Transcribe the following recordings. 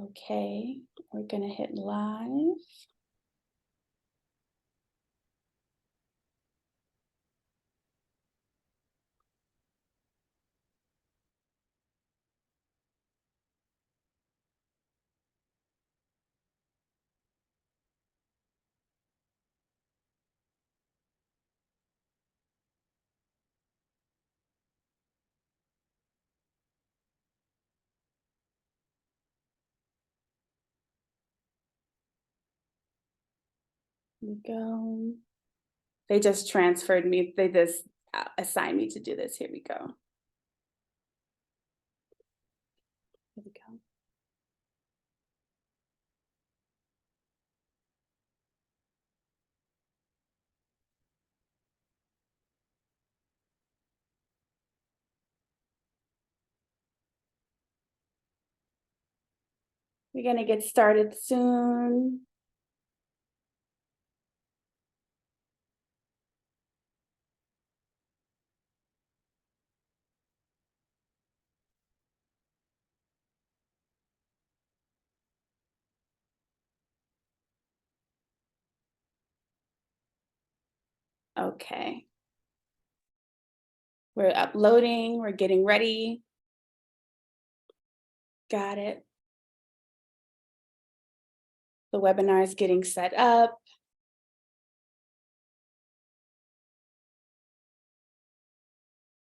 Okay, we're gonna hit live. Here we go. They just transferred me. They just assigned me to do this. Here we go. Here we go. We're gonna get started soon. Okay. We're uploading, we're getting ready. Got it. The webinar is getting set up.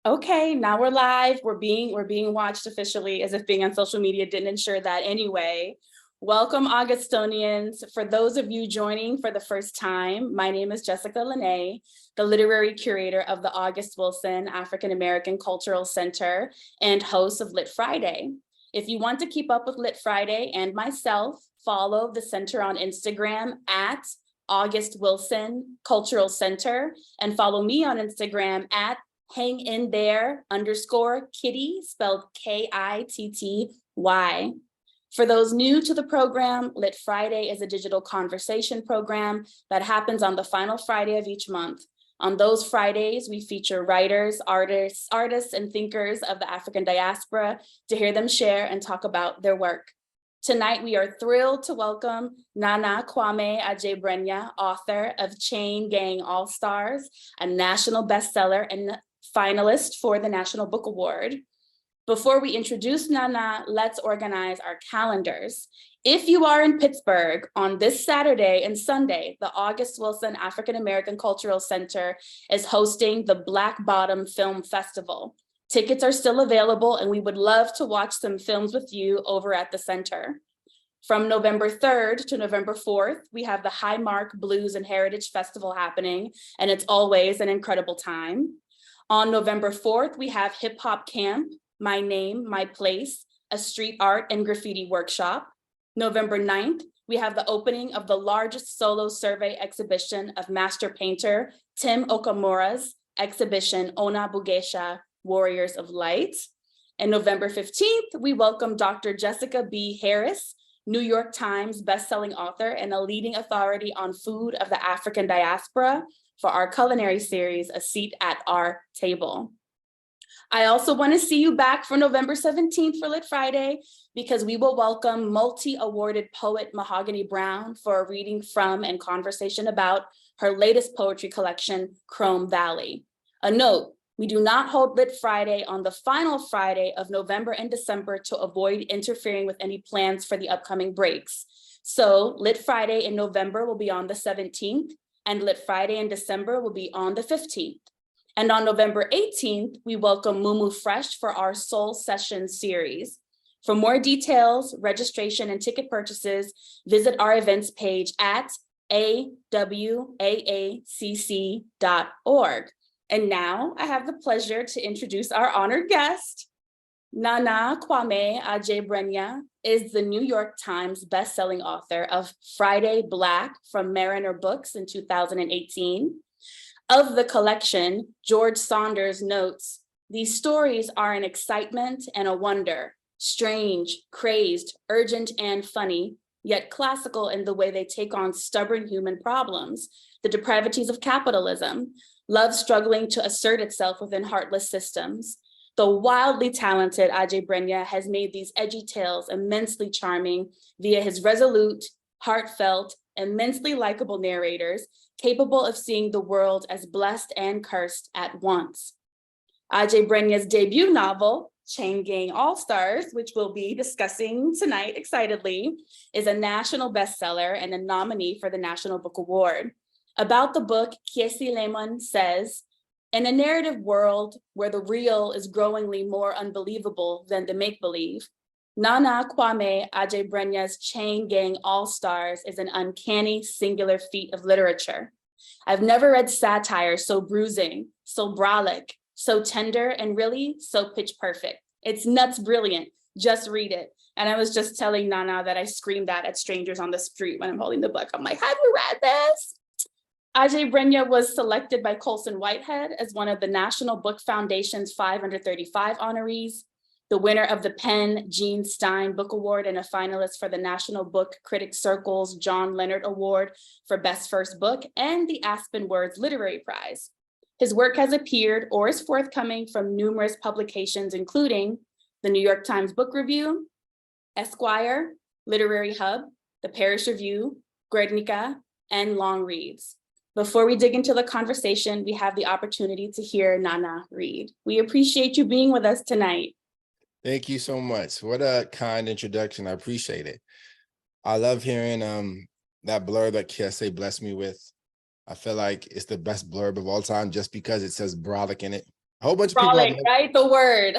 Okay, now we're live. We're being watched officially, as if being on social media didn't ensure that anyway. Welcome, Augustonians. For those of you joining for the first time, my name is Kiese Laymon, the literary curator of the August Wilson African American Cultural Center and host of Lit Friday. If you want to keep up with Lit Friday and myself, follow the center on Instagram at August Wilson Cultural Center, and follow me on Instagram at @hanginThere_kitty, spelled KITTY. For those new to the program, Lit Friday is a digital conversation program that happens on the final Friday of each month. On those Fridays, we feature writers, artists, and thinkers of the African diaspora to hear them share and talk about their work. Tonight, we are thrilled to welcome Nana Kwame Adjei-Brenyah, author of Chain Gang All-Stars, a national bestseller and finalist for the National Book Award. Before we introduce Nana, let's organize our calendars. If you are in Pittsburgh on this Saturday and Sunday, the August Wilson African American Cultural Center is hosting the Black Bottom Film Festival. Tickets are still available, and we would love to watch some films with you over at the center. From November 3rd to November 4th, we have the Highmark Blues and Heritage Festival happening, and it's always an incredible time. On November 4th, we have Hip Hop Camp, My Name, My Place, a street art and graffiti workshop. November 9th, we have the opening of the largest solo survey exhibition of master painter Tim Okamura's exhibition, Ona Bugesha, Warriors of Light. And November 15th, we welcome Dr. Jessica B. Harris, New York Times-bestselling author and a leading authority on food of the African diaspora, for our culinary series, A Seat at Our Table. I also want to see you back for November 17th for Lit Friday, because we will welcome multi-awarded poet Mahogany Brown for a reading from and conversation about her latest poetry collection, Chrome Valley. A note, we do not hold Lit Friday on the final Friday of November and December to avoid interfering with any plans for the upcoming breaks. So Lit Friday in November will be on the 17th, and Lit Friday in December will be on the 15th. And on November 18th, we welcome Mumu Fresh for our Soul Session series. For more details, registration, and ticket purchases, visit our events page at awaacc.org. And now I have the pleasure to introduce our honored guest. Nana Kwame Adjei-Brenyah is the New York Times bestselling author of Friday Black from Mariner Books in 2018. Of the collection, George Saunders notes, "These stories are an excitement and a wonder, strange, crazed, urgent, and funny, yet classical in the way they take on stubborn human problems, the depravities of capitalism, love struggling to assert itself within heartless systems, The wildly talented Adjei-Brenyah has made these edgy tales immensely charming via his resolute, heartfelt, immensely likable narrators, capable of seeing the world as blessed and cursed at once. Adjei-Brenyah's debut novel, Chain Gang All-Stars, which we'll be discussing tonight excitedly, is a national bestseller and a nominee for the National Book Award. About the book, Kiese Laymon says, in a narrative world where the real is growingly more unbelievable than the make-believe, Nana Kwame Adjei-Brenyah's Chain Gang All-Stars is an uncanny singular feat of literature. I've never read satire so bruising, so brolic, so tender, and really so pitch perfect. It's nuts brilliant. Just read it. And I was just telling Nana that I screamed that at strangers on the street when I'm holding the book. I'm like, have you read this? Adjei-Brenyah was selected by Colson Whitehead as one of the National Book Foundation's 535 honorees, the winner of the Penn Gene Stein Book Award, and a finalist for the National Book Critics Circle's John Leonard Award for Best First Book, and the Aspen Words Literary Prize. His work has appeared or is forthcoming from numerous publications, including the New York Times Book Review, Esquire, Literary Hub, the Parish Review, Guernica, and Long Reads. Before we dig into the conversation, we have the opportunity to hear Nana read. We appreciate you being with us tonight. Thank you so much. What a kind introduction. I appreciate it. I love hearing that blurb that Kiese blessed me with. I feel like it's the best blurb of all time just because it says brolic in it. A whole bunch of people Brolic, right? The word.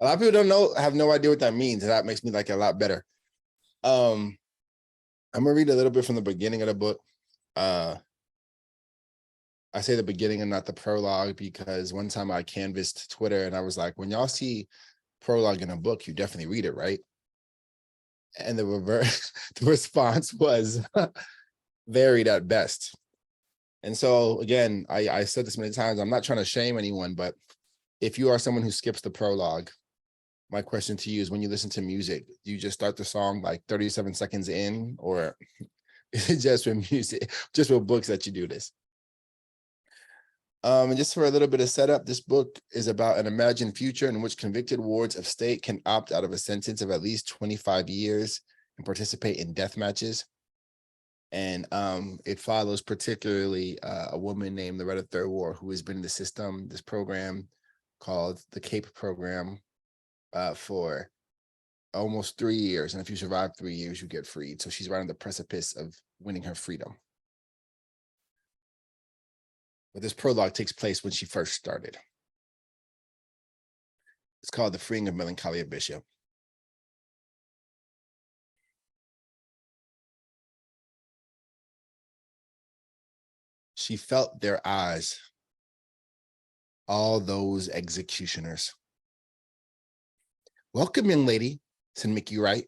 A lot of people have no idea what that means, and that makes me like it a lot better. I'm gonna read a little bit from the beginning of the book. I say the beginning and not the prologue because one time I canvassed Twitter and I was like, when y'all see prologue in a book, you definitely read it, right? And the response was varied at best. And so again, I said this many times, I'm not trying to shame anyone, but if you are someone who skips the prologue, my question to you is, when you listen to music, do you just start the song like 37 seconds in, or is it just with music, just with books that you do this? And just for a little bit of setup, this book is about an imagined future in which convicted wards of state can opt out of a sentence of at least 25 years and participate in death matches. And it follows particularly a woman named Loretta Thurwar, who has been in the system, this program called the CAPE program, for almost 3 years. And if you survive 3 years, you get freed. So she's right on the precipice of winning her freedom. But this prologue takes place when she first started. It's called The Freeing of Melancholia Bishop. She felt their eyes, all those executioners. Welcome, young lady, said Mickey Wright,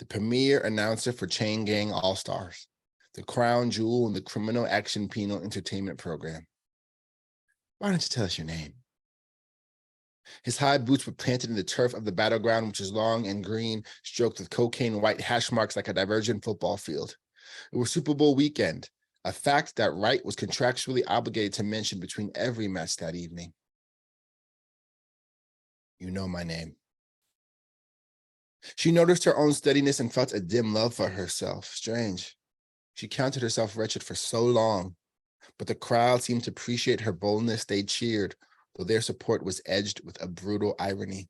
the premier announcer for Chain Gang All-Stars, the crown jewel in the criminal action penal entertainment program. Why don't you tell us your name? His high boots were planted in the turf of the battleground, which is long and green, stroked with cocaine white hash marks like a divergent football field. It was Super Bowl weekend, a fact that Wright was contractually obligated to mention between every match that evening. You know my name. She noticed her own steadiness and felt a dim love for herself. Strange. She counted herself wretched for so long, but the crowd seemed to appreciate her boldness. They cheered, though their support was edged with a brutal irony.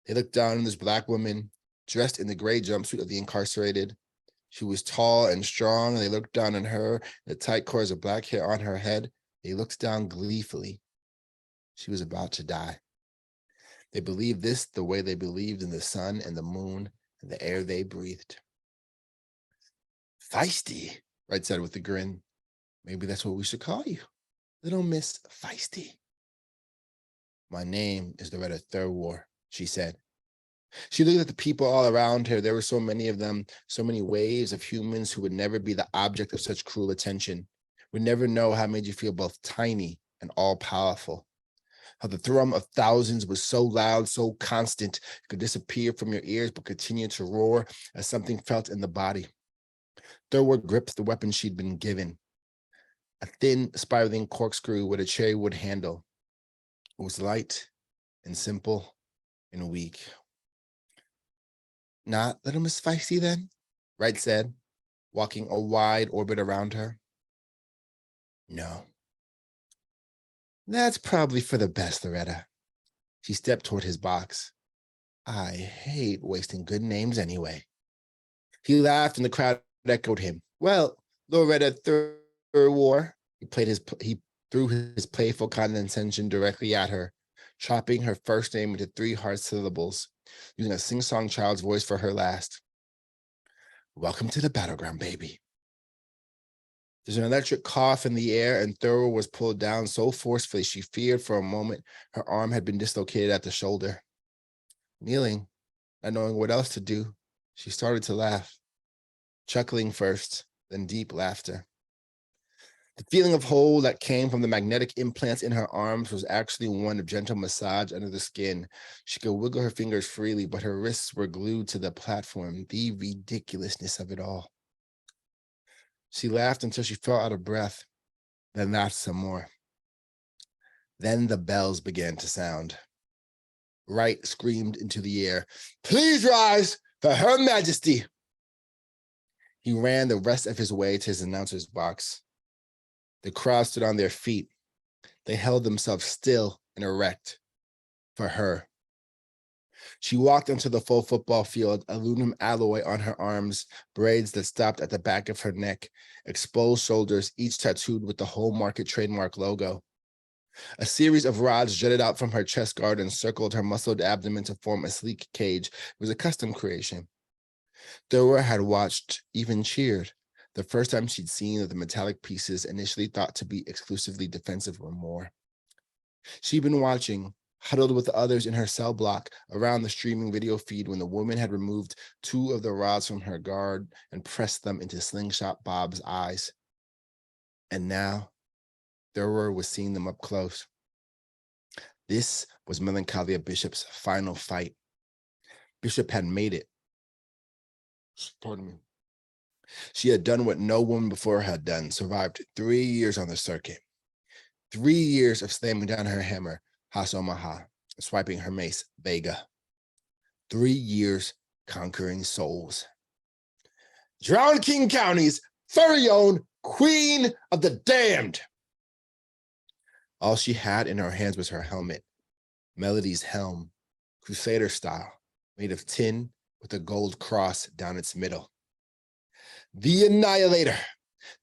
They looked down on this Black woman, dressed in the gray jumpsuit of the incarcerated. She was tall and strong. They looked down on her, the tight cords of black hair on her head. They looked down gleefully. She was about to die. They believed this the way they believed in the sun and the moon and the air they breathed. Feisty, Wright said with a grin. Maybe that's what we should call you, Little Miss Feisty. My name is Loretta Thurwar, she said. She looked at the people all around her. There were so many of them, so many waves of humans who would never be the object of such cruel attention, would never know how it made you feel both tiny and all-powerful. How the thrum of thousands was so loud, so constant, it could disappear from your ears but continue to roar as something felt in the body. Thurwar gripped the weapon she'd been given, a thin, spiraling corkscrew with a cherry wood handle. It was light and simple and weak. Not little Miss Feisty then? Wright said, walking a wide orbit around her. No. That's probably for the best, Loretta. She stepped toward his box. I hate wasting good names anyway. He laughed and the crowd echoed him. Well, Loretta Thurwar. He threw his playful condescension directly at her, chopping her first name into 3 hard syllables, using a sing-song child's voice for her last. Welcome to the battleground, baby. There's an electric cough in the air, and Thurwar was pulled down so forcefully she feared for a moment her arm had been dislocated at the shoulder. Kneeling, not knowing what else to do, she started to laugh, chuckling first, then deep laughter. The feeling of whole that came from the magnetic implants in her arms was actually one of gentle massage under the skin. She could wiggle her fingers freely, but her wrists were glued to the platform, the ridiculousness of it all. She laughed until she fell out of breath, then laughed some more. Then the bells began to sound. Wright screamed into the air, "Please rise for Her Majesty." He ran the rest of his way to his announcer's box. The crowd stood on their feet. They held themselves still and erect for her. She walked onto the full football field, aluminum alloy on her arms, braids that stopped at the back of her neck, exposed shoulders, each tattooed with the Whole Market trademark logo. A series of rods jutted out from her chest guard and circled her muscled abdomen to form a sleek cage. It was a custom creation. Thurwar had watched, even cheered, the first time she'd seen that the metallic pieces initially thought to be exclusively defensive were more. She'd been watching, huddled with the others in her cell block around the streaming video feed when the woman had removed 2 of the rods from her guard and pressed them into Slingshot Bob's eyes. And now, Thurwar was seeing them up close. This was Melancholia Bishop's final fight. Bishop had made it. Pardon me. She had done what no woman before her had done, survived 3 years on the circuit. 3 years of slamming down her hammer, Has Omaha, swiping her mace, Vega. 3 years conquering souls. Drowned King County's very own Queen of the Damned. All she had in her hands was her helmet, Melody's helm, Crusader style, made of tin with a gold cross down its middle. The Annihilator,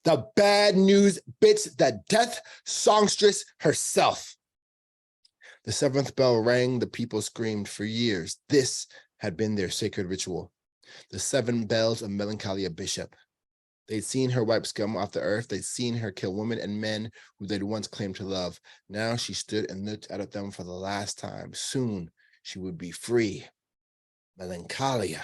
the bad news bitch, the death songstress herself. The 7th bell rang, the people screamed. For years, this had been their sacred ritual. The 7 bells of Melancholia Bishop. They'd seen her wipe scum off the earth. They'd seen her kill women and men who they'd once claimed to love. Now she stood and looked out at them for the last time. Soon she would be free. Melancholia,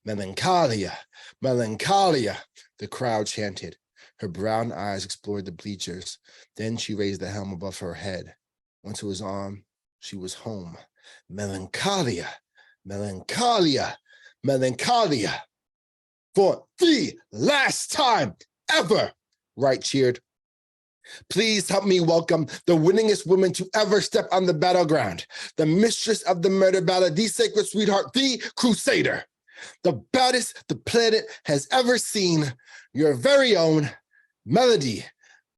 Melancholia, Melancholia, the crowd chanted. Her brown eyes explored the bleachers. Then she raised the helm above her head. Once it was on, she was home. Melancholia, Melancholia, Melancholia. For the last time ever, Wright cheered. Please help me welcome the winningest woman to ever step on the battleground, the mistress of the murder ballad, the sacred sweetheart, the crusader, the baddest the planet has ever seen, your very own Melody,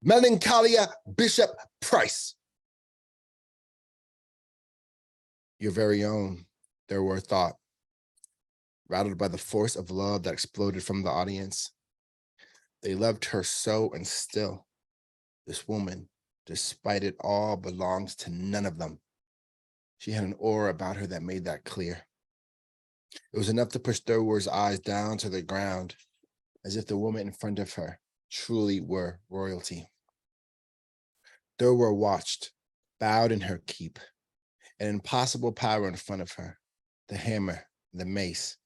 Melancholia Bishop Price. Your very own, Thurwar thought, rattled by the force of love that exploded from the audience. They loved her so, and still, this woman, despite it all, belongs to none of them. She had an aura about her that made that clear. It was enough to push Thurwar's eyes down to the ground, as if the woman in front of her truly were royalty. Thurwar watched, bowed in her keep, an impossible power in front of her, the hammer, the mace.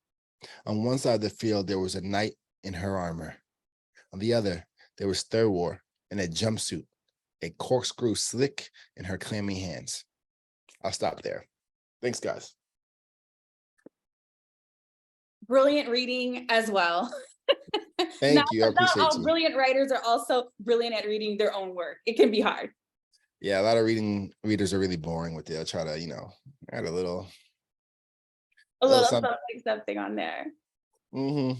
On one side of the field, there was a knight in her armor. On the other, there was Thurwar in a jumpsuit, a corkscrew slick in her clammy hands. I'll stop there. Thanks, guys. Brilliant reading as well. Thank you. I Not appreciate all you. brilliant writers are also brilliant at reading their own work. It can be hard. Yeah, a lot of readers are really boring with it. They'll try to, add a little A little something. something on there. Mm-hmm.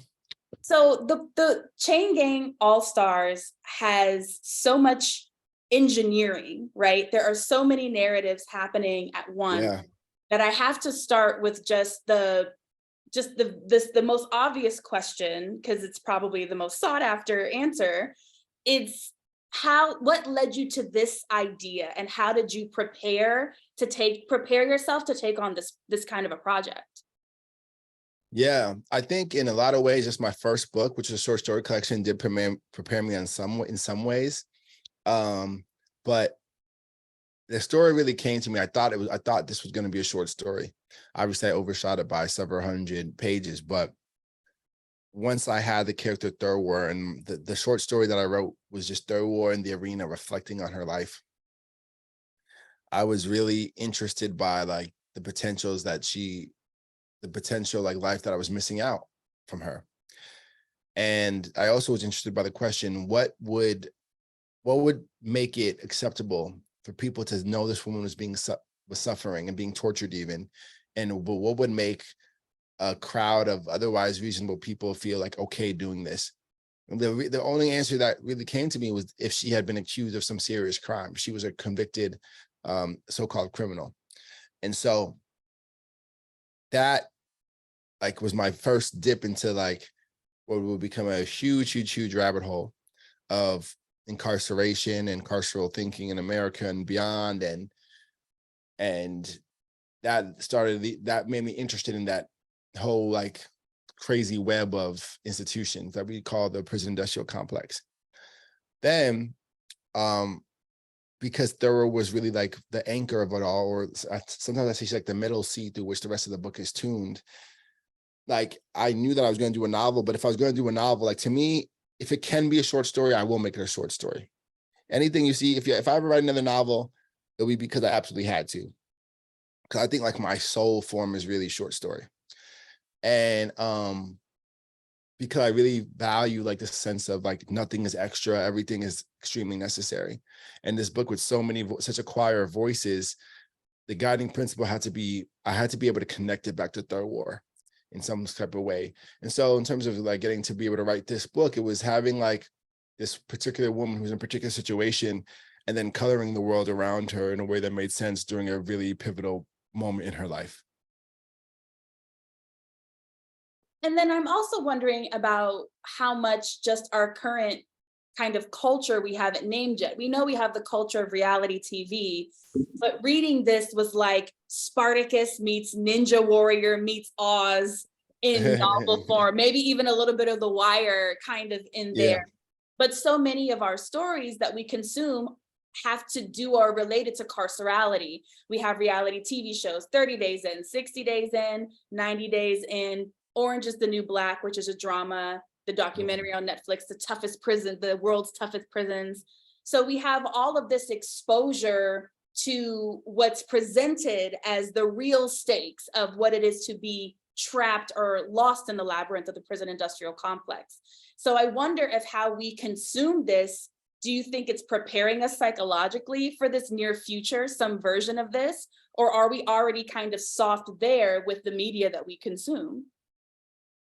So the Chain Gang All Stars has so much engineering, right? There are so many narratives happening at once Yeah. that I have to start with the most obvious question, because it's probably the most sought after answer. It's what led you to this idea, and how did you prepare yourself to take on this kind of a project? Yeah, I think in a lot of ways, just my first book, which is a short story collection, did prepare me in some ways. But the story really came to me. I thought this was going to be a short story. Obviously, I overshot it by several hundred pages, but once I had the character Thurwar, and the short story that I wrote was just Thurwar in the arena reflecting on her life, I was really interested by like the potential like life that I was missing out from her. And I also was interested by the question, what would make it acceptable for people to know this woman was suffering and being tortured even, and what would make a crowd of otherwise reasonable people feel like okay doing this? And the only answer that really came to me was if she had been accused of some serious crime. She was a convicted so-called criminal. And so that like was my first dip into like what would become a huge rabbit hole of incarceration and carceral thinking in America and beyond. And that made me interested in that whole like crazy web of institutions that we call the prison industrial complex. Then, because Thurwar was really like the anchor of it all, or sometimes I say she's like the middle seat through which the rest of the book is tuned. Like I knew that I was going to do a novel, but if I was going to do a novel, like to me, if it can be a short story, I will make it a short story. Anything you see, if I ever write another novel, it'll be because I absolutely had to. Because I think like my soul form is really short story. And because I really value like the sense of like nothing is extra, everything is extremely necessary. And this book with such a choir of voices, the guiding principle had to be, I had to be able to connect it back to Thurwar in some type of way. And so in terms of like getting to be able to write this book, it was having like this particular woman who's in a particular situation and then coloring the world around her in a way that made sense during a really pivotal moment in her life. And then I'm also wondering about how much just our current kind of culture we haven't named yet. We know we have the culture of reality TV, but reading this was like Spartacus meets Ninja Warrior meets Oz in novel form, maybe even a little bit of The Wire kind of in Yeah. there. But so many of our stories that we consume have to do or related to carcerality. We have reality TV shows, 30 days in, 60 days in, 90 days in, Orange is the New Black, which is a drama, the documentary on Netflix, the world's toughest prisons. So we have all of this exposure to what's presented as the real stakes of what it is to be trapped or lost in the labyrinth of the prison industrial complex. So I wonder if how we consume this, do you think it's preparing us psychologically for this near future, some version of this, or are we already kind of soft there with the media that we consume?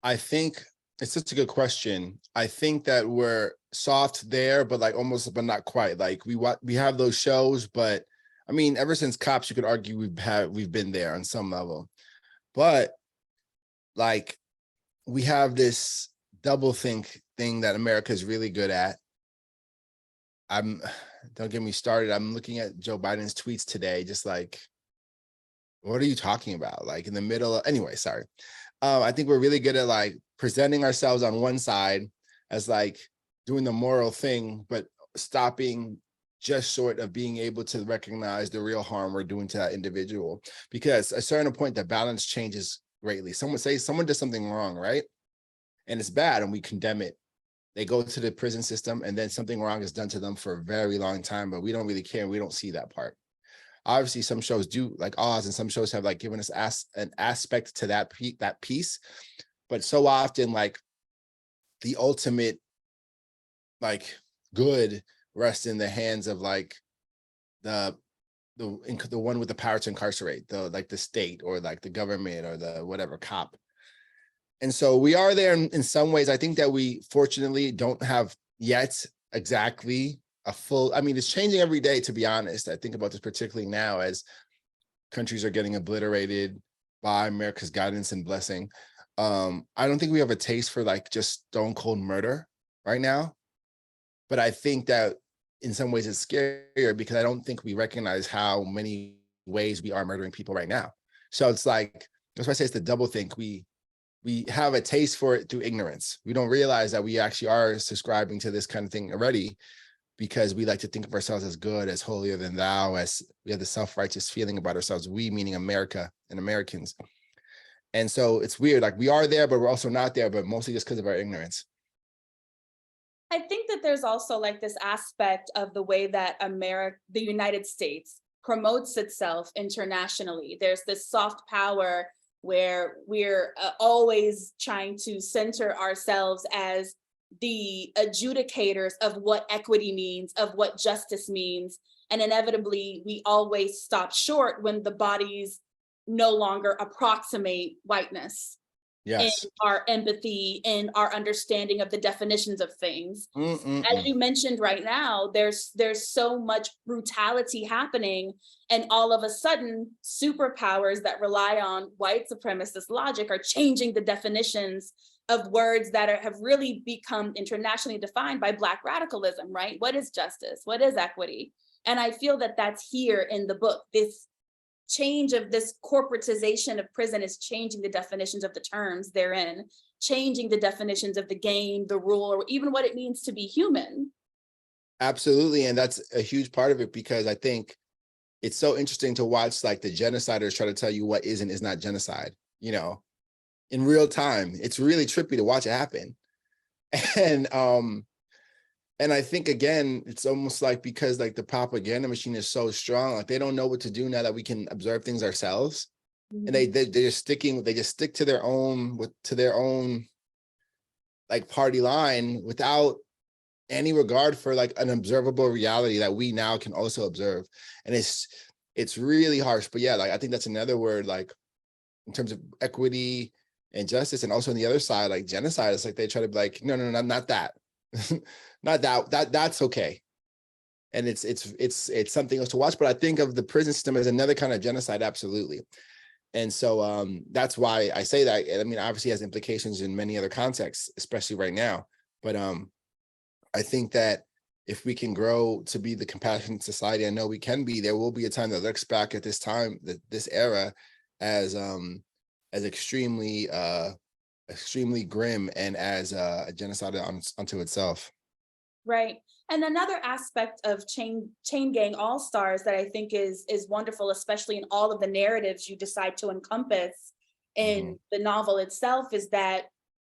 I think it's such a good question. I think that we're soft there, but like almost, but not quite. Like we have those shows, but I mean, ever since Cops, you could argue we've been there on some level. But like we have this double think thing that America is really good at. Don't get me started. I'm looking at Joe Biden's tweets today, just like, what are you talking about? Like in the middle of, anyway, sorry. I think we're really good at like presenting ourselves on one side as like doing the moral thing, but stopping just short of being able to recognize the real harm we're doing to that individual. Because at a certain point, the balance changes greatly. Someone does something wrong, right? And it's bad and we condemn it. They go to the prison system and then something wrong is done to them for a very long time, but we don't really care. We don't see that part. Obviously, some shows do, like Oz, and some shows have like given us an aspect to that piece, but so often like the ultimate like good rests in the hands of like the the one with the power to incarcerate, like the state or like the government or the whatever cop. And so we are there in some ways. I think that we fortunately don't have yet exactly a full, I mean, it's changing every day, to be honest. I think about this particularly now as countries are getting obliterated by America's guidance and blessing. I don't think we have a taste for like just stone cold murder right now. But I think that in some ways it's scarier because I don't think we recognize how many ways we are murdering people right now. So it's like, that's why I say it's the double think. We have a taste for it through ignorance. We don't realize that we actually are subscribing to this kind of thing already because we like to think of ourselves as good, as holier than thou, as we have the self-righteous feeling about ourselves, we meaning America and Americans. And so it's weird, like we are there, but we're also not there, but mostly just because of our ignorance. I think that there's also like this aspect of the way that the United States promotes itself internationally. There's this soft power where we're always trying to center ourselves as the adjudicators of what equity means, of what justice means. And inevitably, we always stop short when the bodies no longer approximate whiteness. Yes. In our empathy, in our understanding of the definitions of things. As you mentioned right now, there's so much brutality happening, and all of a sudden, superpowers that rely on white supremacist logic are changing the definitions of words that have really become internationally defined by Black radicalism, right? What is justice? What is equity? And I feel that that's here in the book. This change of this corporatization of prison is changing the definitions of the terms therein, changing the definitions of the game, the rule, or even what it means to be human. Absolutely. And that's a huge part of it, because I think it's so interesting to watch like the genociders try to tell you what is and is not genocide, you know, in real time. It's really trippy to watch it happen. And I think, again, it's almost like because like the propaganda machine is so strong, like they don't know what to do now that we can observe things ourselves. And they're just stick to their own like party line without any regard for like an observable reality that we now can also observe. And it's really harsh. But yeah, like I think that's another word, like in terms of equity and justice. And also on the other side, like genocide, it's like they try to be like, no, not that. Not that's okay. And it's something else to watch. But I think of the prison system as another kind of genocide, absolutely. And so that's why I say that. I mean, obviously it has implications in many other contexts, especially right now. But I think that if we can grow to be the compassionate society I know we can be, there will be a time that looks back at this time, this era, as extremely grim and as a genocide unto itself. Right. And another aspect of Chain Gang All Stars that I think is wonderful, especially in all of the narratives you decide to encompass in the novel itself, is that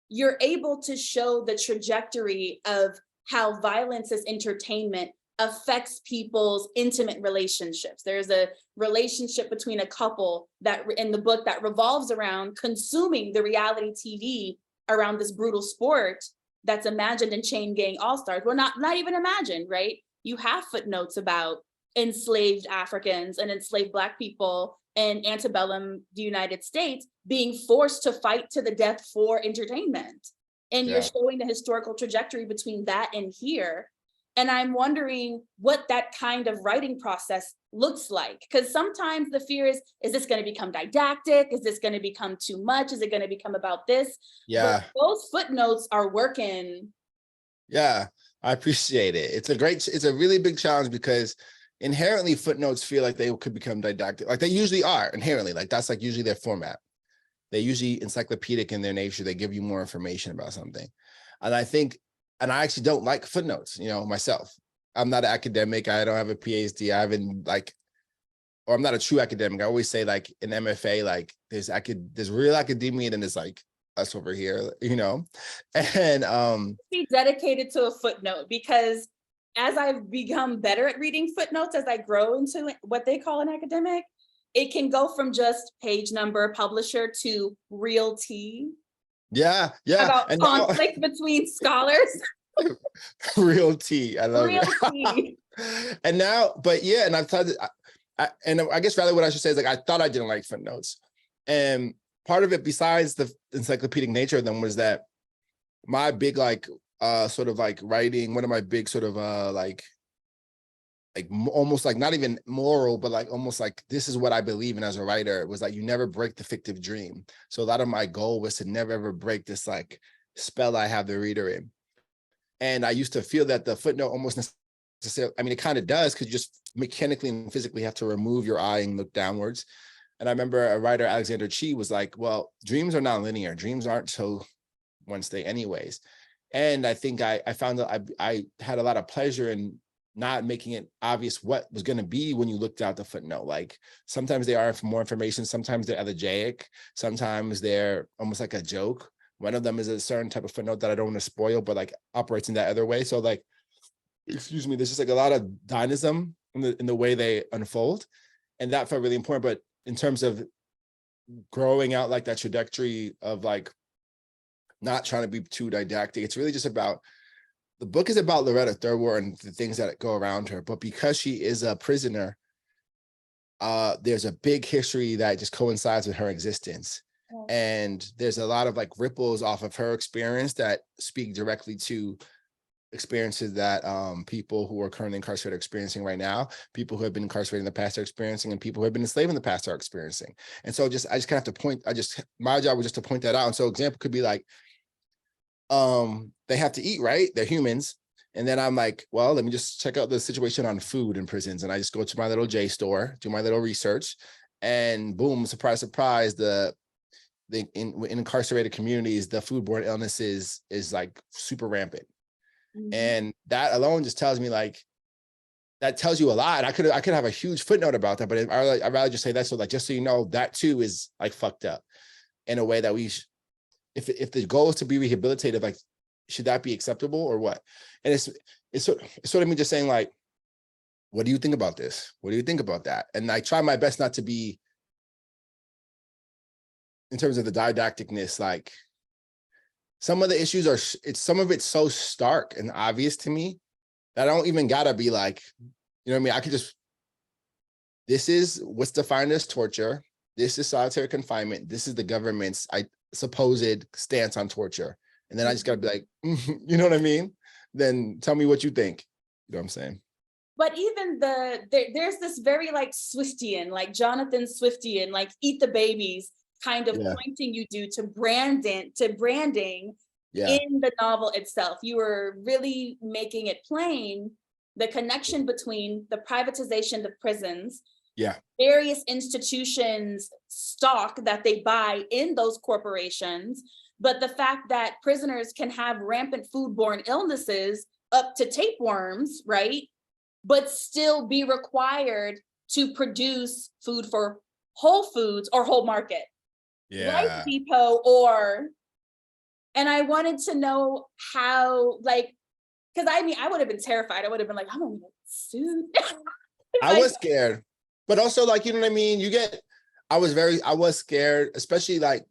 you're able to show the trajectory of how violence as entertainment affects people's intimate relationships. There's a relationship between a couple that in the book that revolves around consuming the reality TV around this brutal sport that's imagined in Chain Gang All Stars. Well, not even imagined, right? You have footnotes about enslaved Africans and enslaved Black people in antebellum the United States being forced to fight to the death for entertainment. And you're showing the historical trajectory between that and here. And I'm wondering what that kind of writing process looks like. Because sometimes the fear is this going to become didactic? Is this going to become too much? Is it going to become about this? Yeah. But those footnotes are working. Yeah, I appreciate it. It's a really big challenge because inherently footnotes feel like they could become didactic. Like they usually are inherently, like that's like usually their format. They're usually encyclopedic in their nature. They give you more information about something. And I actually don't like footnotes, you know, myself. I'm not an academic. I don't have a PhD. I haven't or I'm not a true academic. I always say like in MFA, like there's real academia and there's like us over here, you know? And be dedicated to a footnote, because as I've become better at reading footnotes, as I grow into what they call an academic, it can go from just page number, publisher to real tea. Yeah. About and conflict between scholars. Real tea. I love Real it. tea. And now, but yeah, and I've thought, and I guess rather what I should say is like, I thought I didn't like footnotes. And part of it, besides the encyclopedic nature of them, was that my big, like, sort of like writing, one of my big sort of like almost like not even moral, but like almost like this is what I believe in as a writer. It was like, you never break the fictive dream. So a lot of my goal was to never ever break this like spell I have the reader in. And I used to feel that the footnote almost necessarily, I mean, it kind of does, because you just mechanically and physically have to remove your eye and look downwards. And I remember a writer, Alexander Chi, was like, well, dreams are not linear. Dreams aren't so one state anyways. And I think I found that I had a lot of pleasure in not making it obvious what was going to be when you looked out the footnote. Like sometimes they are for more information, sometimes they're elegiac, sometimes they're almost like a joke. One of them is a certain type of footnote that I don't want to spoil, but like operates in that other way. So like, excuse me, there's just like a lot of dynamism in the way they unfold. And that felt really important. But in terms of growing out like that trajectory of like not trying to be too didactic, it's really just about, the book is about Loretta Thurwar and the things that go around her. But because she is a prisoner, there's a big history that just coincides with her existence. And there's a lot of like ripples off of her experience that speak directly to experiences that people who are currently incarcerated are experiencing right now, people who have been incarcerated in the past are experiencing, and people who have been enslaved in the past are experiencing. And so I just kind of have to point, my job was just to point that out. And so example could be like, they have to eat, right? They're humans. And then I'm like, well, let me just check out the situation on food in prisons. And I just go to my little J store, do my little research, and boom, surprise, surprise, in incarcerated communities, the foodborne illness is like super rampant. Mm-hmm. And that alone just tells me like, that tells you a lot. I could have a huge footnote about that, but I'd rather just say that. So like, just so you know, that too is like fucked up in a way that if the goal is to be rehabilitative, like, should that be acceptable or what? And it's sort of me just saying like, what do you think about this? What do you think about that? And I try my best not to be, in terms of the didacticness, like some of the issues are, some of it's so stark and obvious to me that I don't even gotta be like, you know what I mean? I could just, this is what's defined as torture. This is solitary confinement. This is the government's supposed stance on torture. And then I just gotta be like, you know what I mean? Then tell me what you think. You know what I'm saying? But even there's this very like Swiftian, like Jonathan Swiftian, like eat the babies kind of pointing you to branding in the novel itself. You were really making it plain, the connection between the privatization of prisons, various institutions stock that they buy in those corporations, but the fact that prisoners can have rampant foodborne illnesses up to tapeworms, right? But still be required to produce food for Whole Foods or Whole Market, Life Depot, and I wanted to know how, like, because I mean, I would have been terrified. I would have been like, I'm gonna get sued. I was scared, but also like, you know what I mean? I was scared, especially like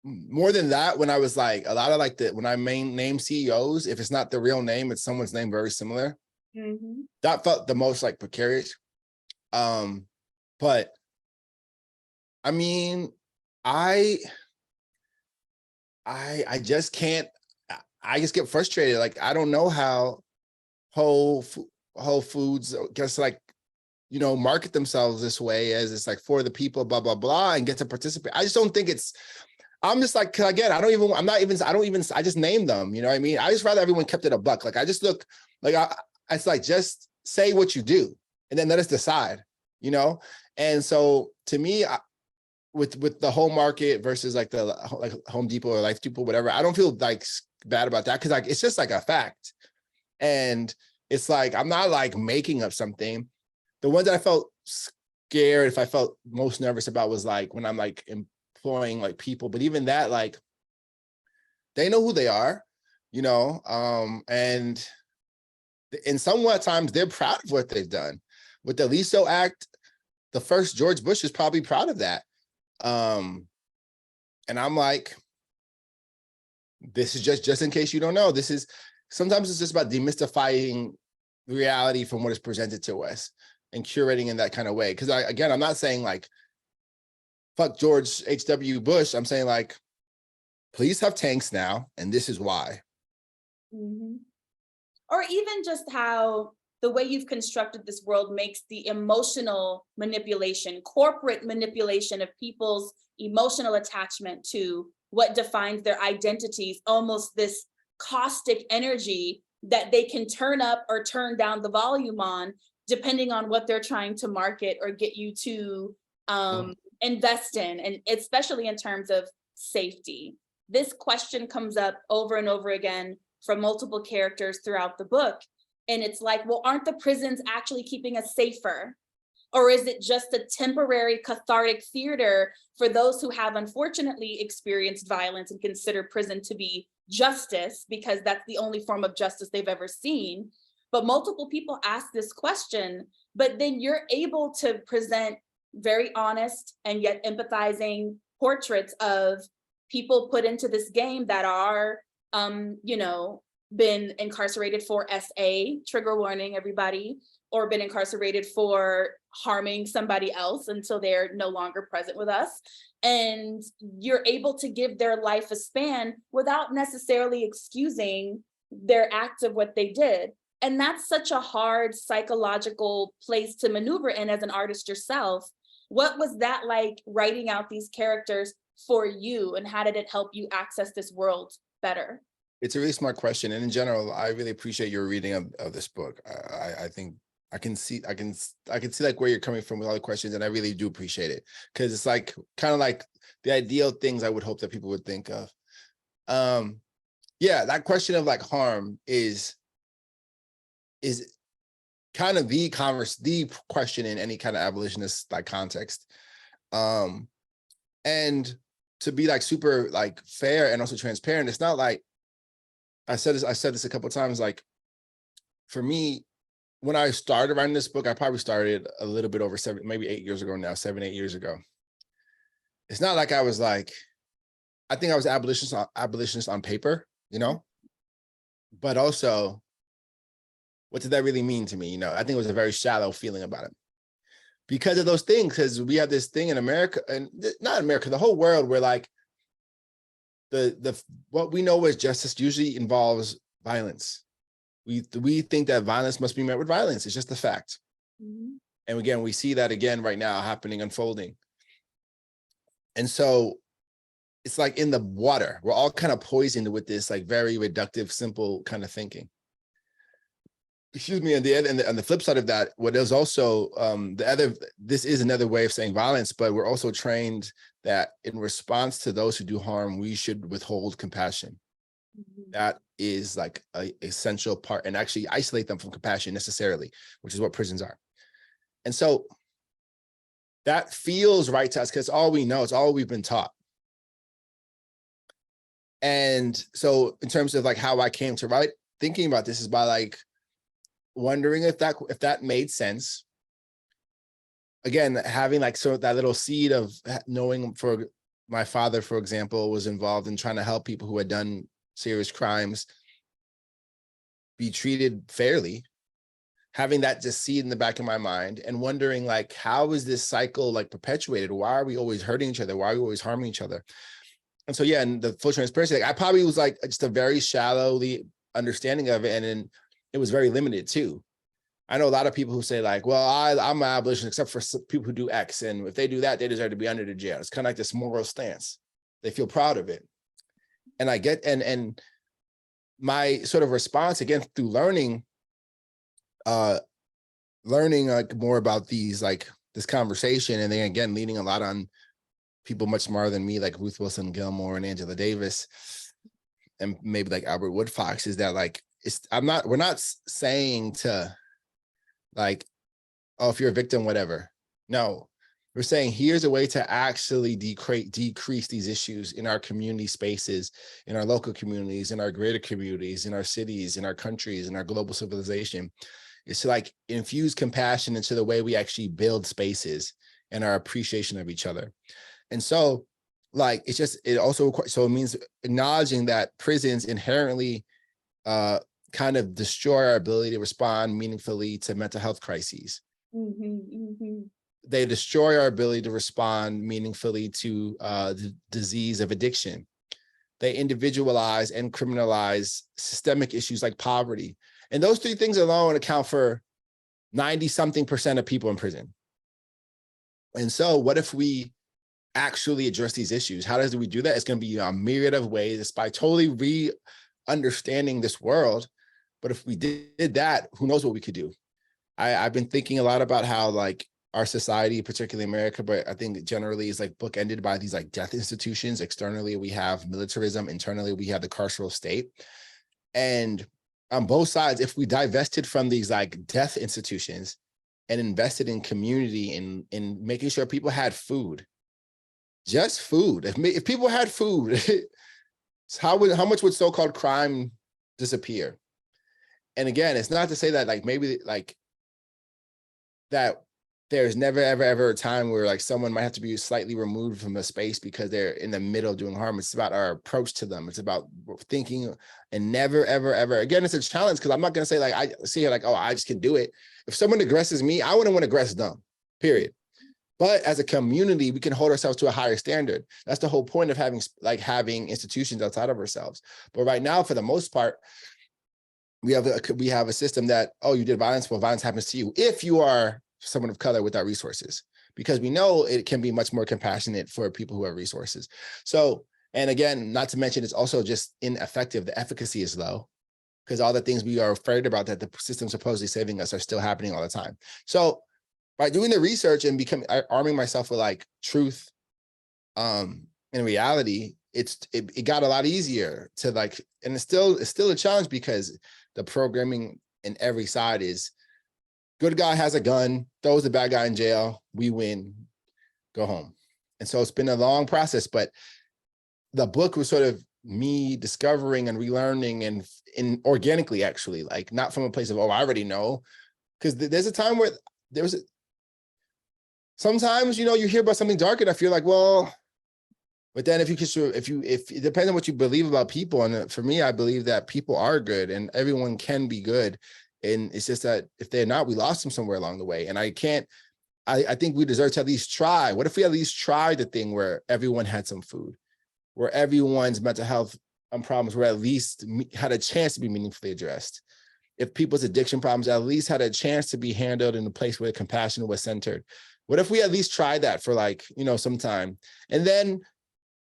more than that, when I was like, a lot of like when I name CEOs, if it's not the real name, it's someone's name very similar. Mm-hmm. That felt the most like precarious. But I mean, I just can't, I just get frustrated. Like, I don't know how Whole Foods just like, you know, market themselves this way as it's like for the people, blah, blah, blah, and get to participate. I just don't think I'm just like, again, I just name them, you know what I mean? I just rather everyone kept it a buck. Like, I just look like, it's like, just say what you do and then let us decide, you know? And so to me, with the Whole Market versus like the like Home Depot or Life Depot, whatever, I don't feel like bad about that, because like it's just like a fact. And it's like, I'm not like making up something. The ones that I felt scared, if I felt most nervous about, was like when I'm like employing like people, but even that, like, they know who they are, you know, and in somewhat times they're proud of what they've done. With the LISO Act, the first George Bush is probably proud of that. And I'm like, this is just in case you don't know, this is, sometimes it's just about demystifying reality from what is presented to us and curating in that kind of way. Because again, I'm not saying like, fuck George H.W. Bush. I'm saying like, please have tanks now, and this is why. Mm-hmm. Or even just how the way you've constructed this world makes the emotional manipulation, corporate manipulation of people's emotional attachment to what defines their identities, almost this caustic energy that they can turn up or turn down the volume on, depending on what they're trying to market or get you to invest in, and especially in terms of safety. This question comes up over and over again from multiple characters throughout the book. And it's like, well, aren't the prisons actually keeping us safer? Or is it just a temporary cathartic theater for those who have unfortunately experienced violence and consider prison to be justice, because that's the only form of justice they've ever seen? But multiple people ask this question, but then you're able to present very honest and yet empathizing portraits of people put into this game that are, been incarcerated for SA, trigger warning everybody, or been incarcerated for harming somebody else until they're no longer present with us. And you're able to give their life a span without necessarily excusing their act of what they did. And that's such a hard psychological place to maneuver in as an artist yourself. What was that like, writing out these characters for you, and how did it help you access this world better? It's a really smart question. And in general, I really appreciate your reading of this book. I think I can see like where you're coming from with all the questions, and I really do appreciate it, because it's like kind of like the ideal things I would hope that people would think of. Yeah, that question of like harm is kind of the question in any kind of abolitionist like context. And to be like super like fair and also transparent, it's not like, I said this a couple of times, like for me, when I started writing this book, I probably started a little bit over 7, 8 years ago now, 7, 8 years ago. It's not like I was like, I think I was abolitionist on paper, but also, what did that really mean to me? I think it was a very shallow feeling about it because of those things, because we have this thing in America, and not America, the whole world, where like the what we know as justice usually involves violence. We think that violence must be met with violence. It's just a fact. Mm-hmm. And again, we see that again right now happening, unfolding. And so it's like in the water, we're all kind of poisoned with this like very reductive, simple kind of thinking. Excuse me. And the flip side of that, what is also this is another way of saying violence, but we're also trained that in response to those who do harm, we should withhold compassion. Mm-hmm. That is like an essential part, and actually isolate them from compassion necessarily, which is what prisons are. And so that feels right to us because all we know, it's all we've been taught. And so in terms of like how I came to write, thinking about this is by like wondering if that made sense. Again, having like sort of that little seed of knowing, for my father, for example, was involved in trying to help people who had done serious crimes be treated fairly, having that just seed in the back of my mind and wondering like, how is this cycle like perpetuated? Why are we always hurting each other? Why are we always harming each other? And so, yeah, and the full transparency, like I probably was like just a very shallowly understanding of it. And it was very limited too. I know a lot of people who say like, well, I'm an abolitionist except for people who do X. And if they do that, they deserve to be under the jail. It's kind of like this moral stance. They feel proud of it. And I get, and my sort of response, again, through learning like more about these, like this conversation, and then again, leaning a lot on people much smarter than me, like Ruth Wilson Gilmore and Angela Davis, and maybe like Albert Woodfox, is that like, we're not saying to like, oh, if you're a victim, whatever. No, we're saying here's a way to actually decrease these issues in our community spaces, in our local communities, in our greater communities, in our cities, in our countries, in our global civilization. It's to like infuse compassion into the way we actually build spaces and our appreciation of each other. And so like, it means acknowledging that prisons inherently kind of destroy our ability to respond meaningfully to mental health crises. They destroy our ability to respond meaningfully to the disease of addiction. They individualize and criminalize systemic issues like poverty. And those three things alone account for 90-something% of people in prison. And so what if we actually address these issues? How do we do that? It's going to be a myriad of ways. It's by totally re-understanding this world. But if we did that, who knows what we could do? I've been thinking a lot about how like our society, particularly America, but I think generally is like bookended by these like death institutions. Externally, we have militarism. Internally, we have the carceral state. And on both sides, if we divested from these like death institutions and invested in community in making sure people had food, just food. If people had food, how much would so-called crime disappear? And again, it's not to say that like maybe like that there's never, ever a time where like someone might have to be slightly removed from a space because they're in the middle of doing harm. It's about our approach to them. It's about thinking and never, ever. Again, it's a challenge because I'm not going to say like, I see here like, oh, I just can do it. If someone aggresses me, I wouldn't want to aggress them, period. But as a community, we can hold ourselves to a higher standard. That's the whole point of having institutions outside of ourselves. But right now, for the most part, we have a system that, oh, you did violence, well, violence happens to you if you are someone of color without resources, because we know it can be much more compassionate for people who have resources. So, and again, not to mention, it's also just ineffective. The efficacy is low because all the things we are afraid about that the system supposedly saving us are still happening all the time. So by doing the research and arming myself with like truth, in reality, it got a lot easier to like, and it's still a challenge because the programming in every side is good guy has a gun, throws the bad guy in jail, we win, go home. And so it's been a long process, but the book was sort of me discovering and relearning and organically, actually, like not from a place of, oh, I already know. Because there's a time where sometimes, you hear about something dark enough, you're like, well, but then if it depends on what you believe about people. And for me, I believe that people are good and everyone can be good. And it's just that if they're not, we lost them somewhere along the way. And I think we deserve to at least try. What if we at least tried the thing where everyone had some food, where everyone's mental health problems were at least had a chance to be meaningfully addressed? If people's addiction problems at least had a chance to be handled in a place where compassion was centered. What if we at least tried that for some time? And then,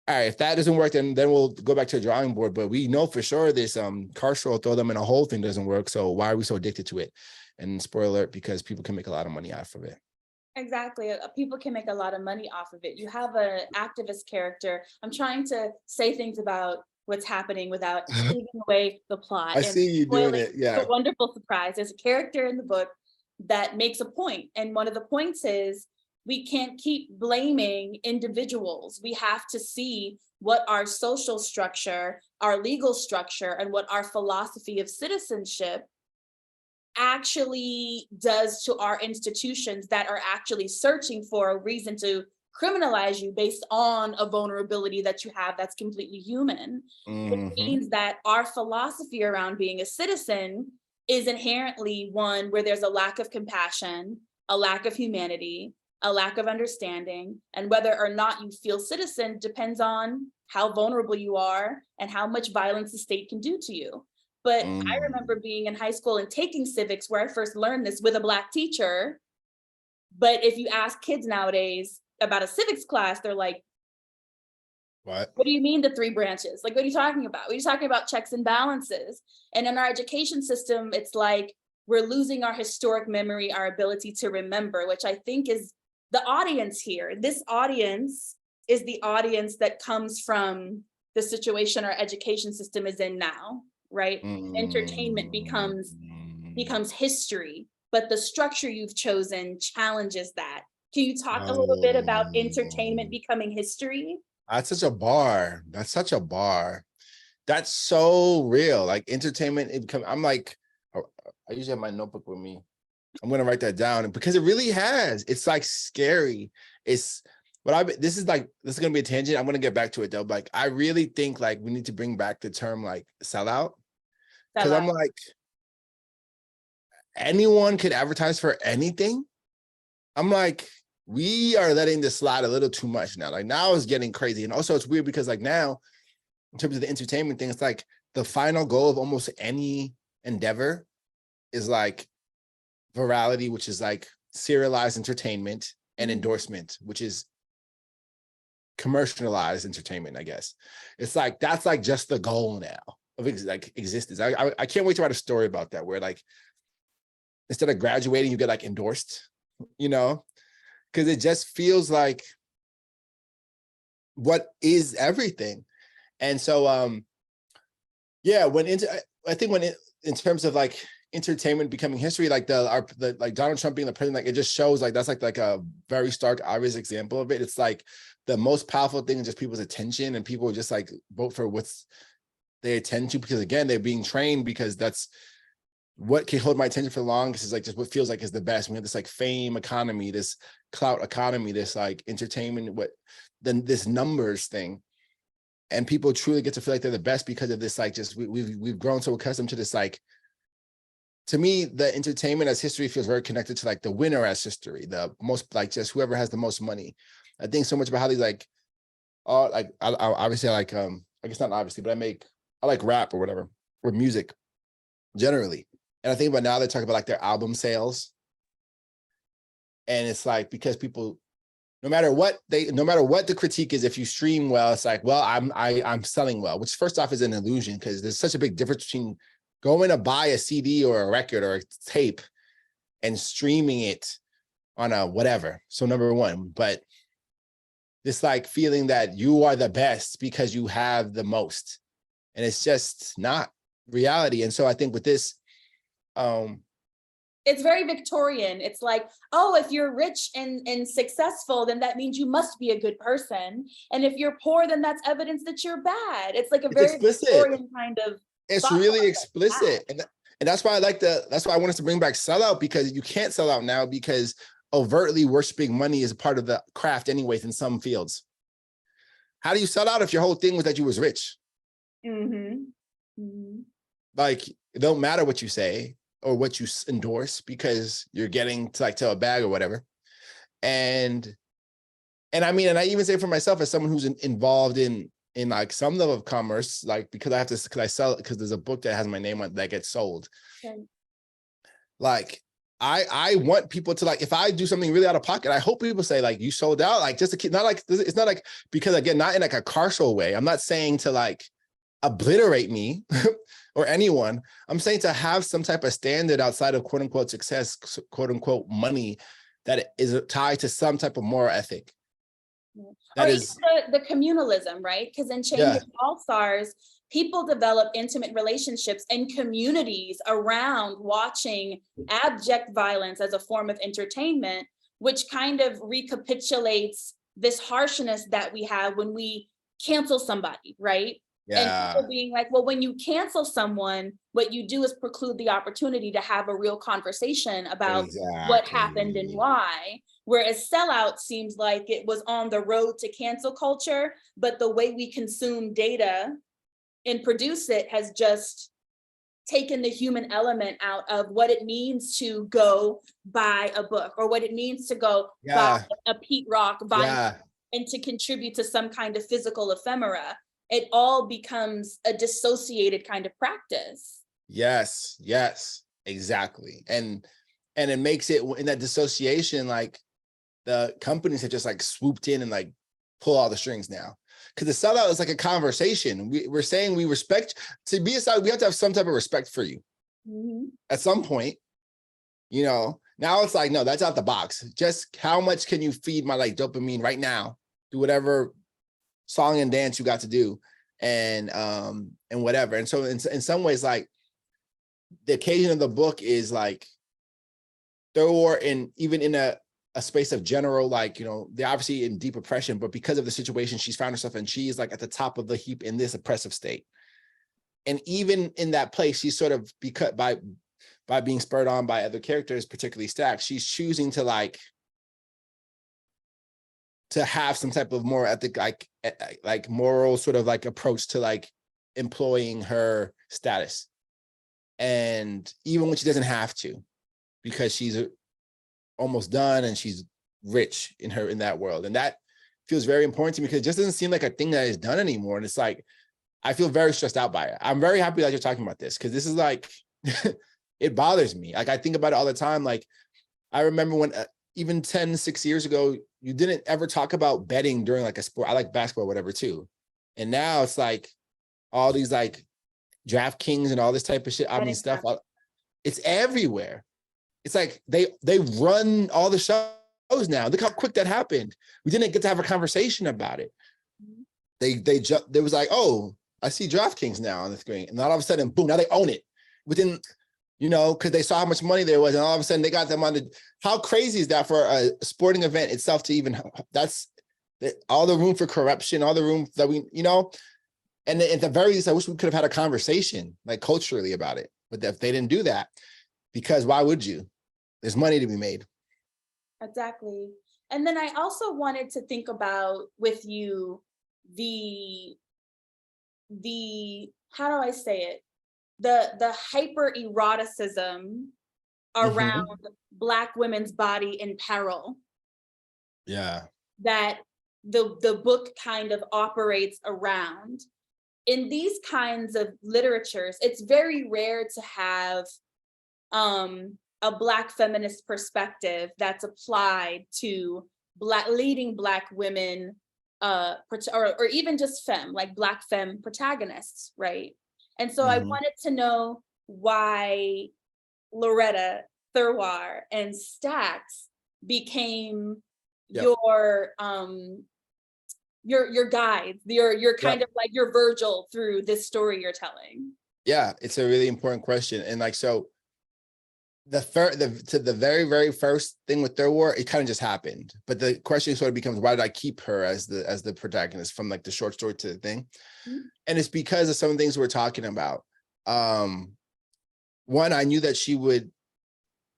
all right, if that doesn't work, then we'll go back to the drawing board. But we know for sure this carceral throw them in a hole thing doesn't work. So why are we so addicted to it? And spoiler alert, because people can make a lot of money off of it. Exactly. People can make a lot of money off of it. You have an activist character. I'm trying to say things about what's happening without giving away the plot. I see you doing it. Yeah. A wonderful surprise. There's a character in the book that makes a point. And one of the points is we can't keep blaming individuals. We have to see what our social structure, our legal structure, and what our philosophy of citizenship actually does to our institutions that are actually searching for a reason to criminalize you based on a vulnerability that you have that's completely human. It means that our philosophy around being a citizen is inherently one where there's a lack of compassion, a lack of humanity, a lack of understanding, and whether or not you feel citizen depends on how vulnerable you are and how much violence the state can do to you. But I remember being in high school and taking civics where I first learned this with a Black teacher. But if you ask kids nowadays about a civics class, they're like, what do you mean the three branches? Like, what are you talking about? What are you talking about checks and balances? And in our education system, it's like we're losing our historic memory, our ability to remember, which I think is the audience here. This audience is the audience that comes from the situation our education system is in now, right? Entertainment becomes history, but the structure you've chosen challenges that. Can you talk a little bit about entertainment becoming history? That's such a bar. That's such a bar. That's so real. Like entertainment, I'm like, I usually have my notebook with me. I'm gonna write that down because it really has. It's like scary. This is gonna be a tangent. I'm gonna get back to it though. Like I really think like we need to bring back the term like sellout. Because I'm like, anyone could advertise for anything. I'm like, we are letting this slide a little too much now. Like now it's getting crazy. And also it's weird because like now, in terms of the entertainment thing, it's like the final goal of almost any endeavor is like virality, which is like serialized entertainment, and endorsement, which is commercialized entertainment, I guess. It's like, that's like just the goal now of like existence. I can't wait to write a story about that, where like, instead of graduating, you get like endorsed, you know, because it just feels like what is everything. And so, yeah, I think in terms of like entertainment becoming history, like like Donald Trump being the president, like it just shows like that's like a very stark, obvious example of it. It's like the most powerful thing is just people's attention, and people just like vote for what's they attend to, because again, they're being trained, because that's what can hold my attention for the longest, is like just what feels like is the best. We have this like fame economy, this clout economy, this like entertainment, then this numbers thing. And people truly get to feel like they're the best because of this, like just we've grown so accustomed to this, like, to me, the entertainment as history feels very connected to like the winner as history, the most, like just whoever has the most money. I think so much about how these like, like I obviously I like I guess not obviously, but I like rap or whatever, or music generally. And I think about now they talk about like their album sales. And it's like, because people, no matter what the critique is, if you stream well, it's like, well, I'm selling well, which first off is an illusion, because there's such a big difference between going to buy a CD or a record or a tape and streaming it on a whatever. So number one, but this like feeling that you are the best because you have the most, and it's just not reality. And so I think with this, it's very Victorian. It's like, oh, if you're rich and successful, then that means you must be a good person. And if you're poor, then that's evidence that you're bad. It's like a very explicit. Victorian kind of. It's really explicit. And that's why that's why I want us to bring back sellout, because you can't sell out now, because overtly worshiping money is part of the craft anyways in some fields. How do you sell out if your whole thing was that you was rich? Like, it don't matter what you say or what you endorse, because you're getting to a bag or whatever. And I mean, and I even say for myself, as someone who's involved in like some level of commerce, like because I sell it, because there's a book that has my name on it that gets sold. Okay. Like I want people to, like, if I do something really out of pocket, I hope people say like, you sold out, like just to keep, not like, it's not like, because again, not in like a carceral way. I'm not saying to like obliterate me or anyone. I'm saying to have some type of standard outside of quote unquote success, quote unquote money, that is tied to some type of moral ethic. That is the communalism, right? Because in Changing All Stars, people develop intimate relationships and communities around watching abject violence as a form of entertainment, which kind of recapitulates this harshness that we have when we cancel somebody, right? And people being like, well, when you cancel someone, what you do is preclude the opportunity to have a real conversation about what happened and why. Whereas sellout seems like it was on the road to cancel culture, but the way we consume data and produce it has just taken the human element out of what it means to go buy a book, or what it means to go buy a Pete Rock, and to contribute to some kind of physical ephemera. It all becomes a dissociated kind of practice. Yes, exactly. And it makes it, in that dissociation, like the companies have just like swooped in and like pull all the strings now. Because the sellout is like a conversation. We're saying we respect, to be a sellout, we have to have some type of respect for you at some point. You know, now it's like, no, that's out the box. Just how much can you feed my like dopamine right now? Do whatever song and dance you got to do, and whatever. And so in some ways, like the occasion of the book is like, or even in a space of general, like, you know, they're obviously in deep oppression, but because of the situation she's found herself in, she is like at the top of the heap in this oppressive state. And even in that place, she's sort of by being spurred on by other characters, particularly Stack, she's choosing to like to have some type of more ethic, like moral sort of like approach to like employing her status. And even when she doesn't have to, because she's almost done and she's rich in that world. And that feels very important to me because it just doesn't seem like a thing that is done anymore. And it's like, I feel very stressed out by it. I'm very happy that you're talking about this because this is like, it bothers me. Like, I think about it all the time. Like, I remember when even 6 years ago, you didn't ever talk about betting during like a sport. I like basketball, whatever too. And now it's like all these like DraftKings and all this type of shit. I mean, stuff, it's everywhere. It's like they run all the shows now. Look how quick that happened. We didn't get to have a conversation about it. They was like, oh, I see DraftKings now on the screen. And all of a sudden, boom, now they own it. Within, because they saw how much money there was. And all of a sudden they got them on the, how crazy is that for a sporting event itself to even, that's all the room for corruption, all the room that we, and at the very least, I wish we could have had a conversation like culturally about it. But if they didn't do that, because why would you? There's money to be made. Exactly. And then I also wanted to think about with you the how do I say it? The hyper eroticism around Black women's body in peril. Yeah. That the book kind of operates around. In these kinds of literatures, it's very rare to have a Black feminist perspective that's applied to leading Black women, or even just Black femme protagonists, right? And so I wanted to know why Loretta, Thurwar, and Stax became your guides, your kind of like your Virgil through this story you're telling. Yeah, it's a really important question. And like, so the very, very first thing with Thurwar, it kind of just happened. But the question sort of becomes, why did I keep her as the protagonist from like the short story to the thing? And it's because of some of the things we're talking about. One, I knew that she would,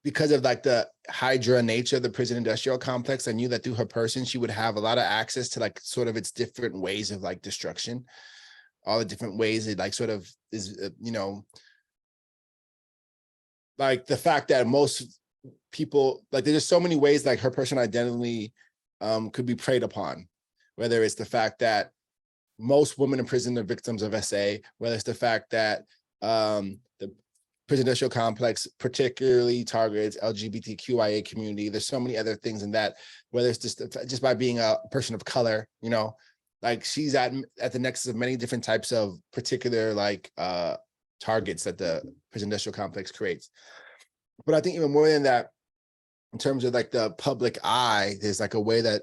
because of like the Hydra nature of the prison industrial complex, I knew that through her person, she would have a lot of access to like sort of its different ways of like destruction, all the different ways it like sort of is, like the fact that most people, like there's just so many ways like her personal identity could be preyed upon, whether it's the fact that most women in prison are victims of SA, whether it's the fact that the prison industrial complex particularly targets LGBTQIA community. There's so many other things in that, whether it's just by being a person of color, like she's at the nexus of many different types of particular like targets that the prison industrial complex creates. But I think even more than that, in terms of like the public eye, there's like a way that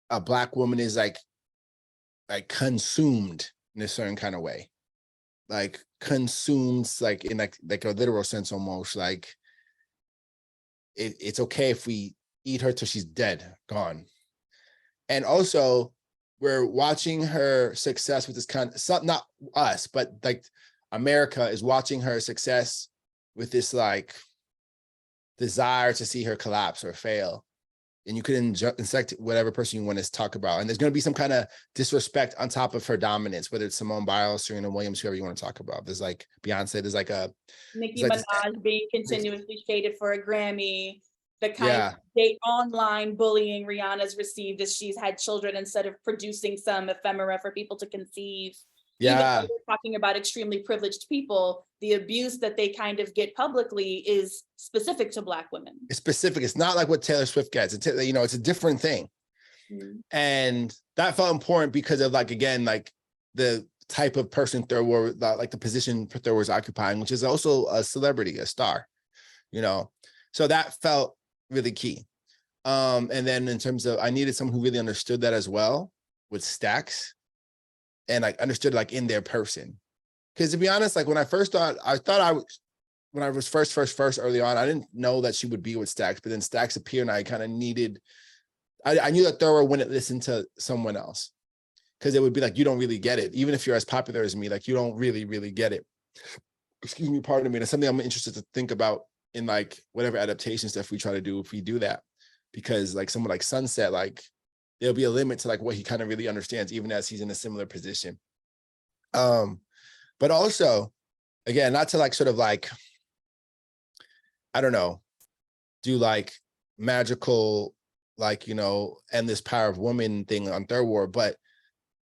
a Black woman is like consumed in a certain kind of way, like consumed, like in like a literal sense, almost like it's okay if we eat her till she's dead, gone. And also we're watching her success with this kind of, not us, but like America is watching her success with this like desire to see her collapse or fail. And you could insect whatever person you want to talk about. And there's going to be some kind of disrespect on top of her dominance, whether it's Simone Biles, Serena Williams, whoever you want to talk about. There's like Beyonce, there's like a Nicki Minaj being continuously shaded for a Grammy, the kind of online bullying Rihanna's received as she's had children instead of producing some ephemera for people to conceive. Even though we're talking about extremely privileged people, the abuse that they kind of get publicly is specific to Black women. It's specific. It's not like what Taylor Swift gets. It's a different thing. And that felt important because of like, again, like the type of person Thurwar, like the position Thurwar is occupying, which is also a celebrity, a star, So that felt really key. And then in terms of, I needed someone who really understood that as well with Stax. And like understood like in their person. Because to be honest, like when I was first early on, I didn't know that she would be with Stax, but then Stax appeared and I kind of needed, I knew that Thurwar wouldn't listen to someone else. Because it would be like, you don't really get it. Even if you're as popular as me, like you don't really, really get it. Excuse me, pardon me. That's something I'm interested to think about in like whatever adaptation stuff we try to do if we do that. Because like someone like Sunset, like there'll be a limit to like what he kind of really understands, even as he's in a similar position. But also, again, not to like sort of like, I don't know, do like magical, like, you know, and this power of woman thing on Third War. But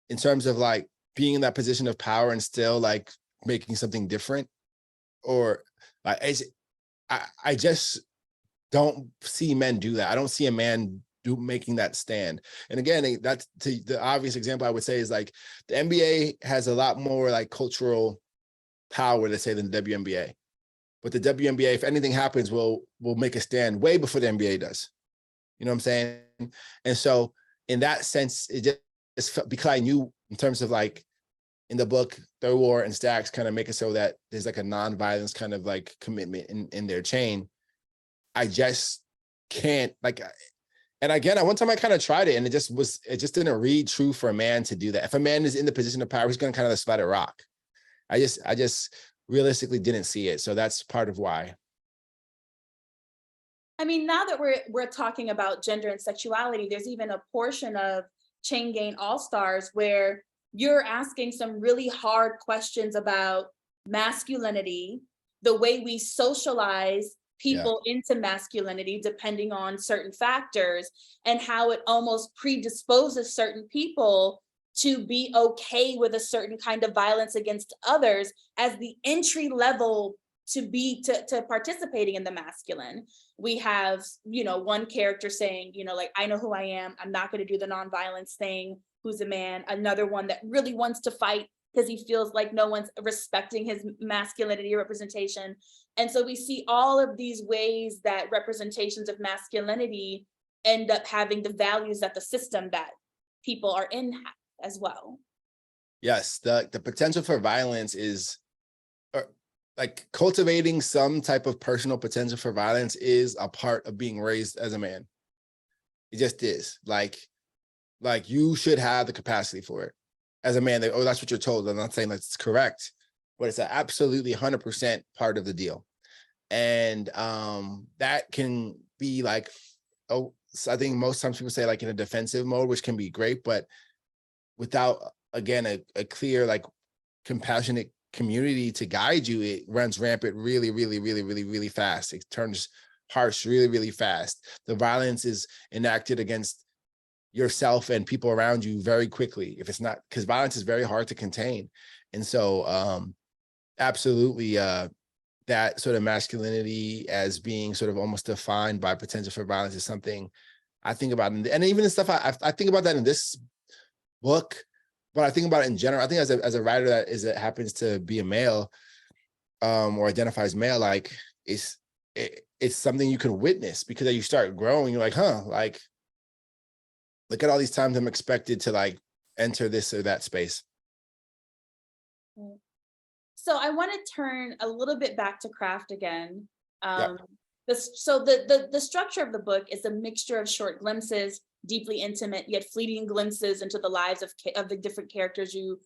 in terms of like being in that position of power and still like making something different, or like, I just don't see men do that. I don't see a man making that stand. And again, that's the obvious example I would say is like the NBA has a lot more like cultural power to say than the WNBA. But the WNBA, if anything happens, will make a stand way before the NBA does. You know what I'm saying? And so in that sense, it just felt, because I knew in terms of like in the book, Third War and Stacks kind of make it so that there's like a non-violence kind of like commitment in their chain. I just can't like, and again, at one time I kind of tried it and it just didn't read true for a man to do that. If a man is in the position of power, he's going to kind of just let it rock. I just realistically didn't see it. So that's part of why. I mean, now that we're talking about gender and sexuality, there's even a portion of Chain Gang All Stars where you're asking some really hard questions about masculinity, the way we socialize people into masculinity depending on certain factors, and how it almost predisposes certain people to be okay with a certain kind of violence against others as the entry level to participating in the masculine. We have, you know, one character saying, you know, like, I know who I am, I'm not going to do the nonviolence thing, who's a man. Another one that really wants to fight because he feels like no one's respecting his masculinity representation. And so we see all of these ways that representations of masculinity end up having the values that the system that people are in have as well. Yes, the potential for violence is like cultivating some type of personal potential for violence is a part of being raised as a man. It just is. Like you should have the capacity for it as a man. Oh, that's what you're told. I'm not saying that's correct, but it's absolutely 100% part of the deal. And that can be like, oh, so I think most times people say like in a defensive mode, which can be great, but without, again, a clear, like compassionate community to guide you, it runs rampant really, really, really, really, really fast. It turns harsh really, really fast. The violence is enacted against yourself and people around you very quickly. If it's not, because violence is very hard to contain. And so absolutely that sort of masculinity as being sort of almost defined by potential for violence is something I think about. And even the stuff I think about that in this book, but I think about it in general. I think as a writer that happens to be a male or identifies male, like it's something you can witness, because as you start growing, you're like, huh, like look at all these times I'm expected to like enter this or that space. So I want to turn a little bit back to craft again. Yep. So the structure of the book is a mixture of short glimpses, deeply intimate yet fleeting glimpses into the lives of the different characters you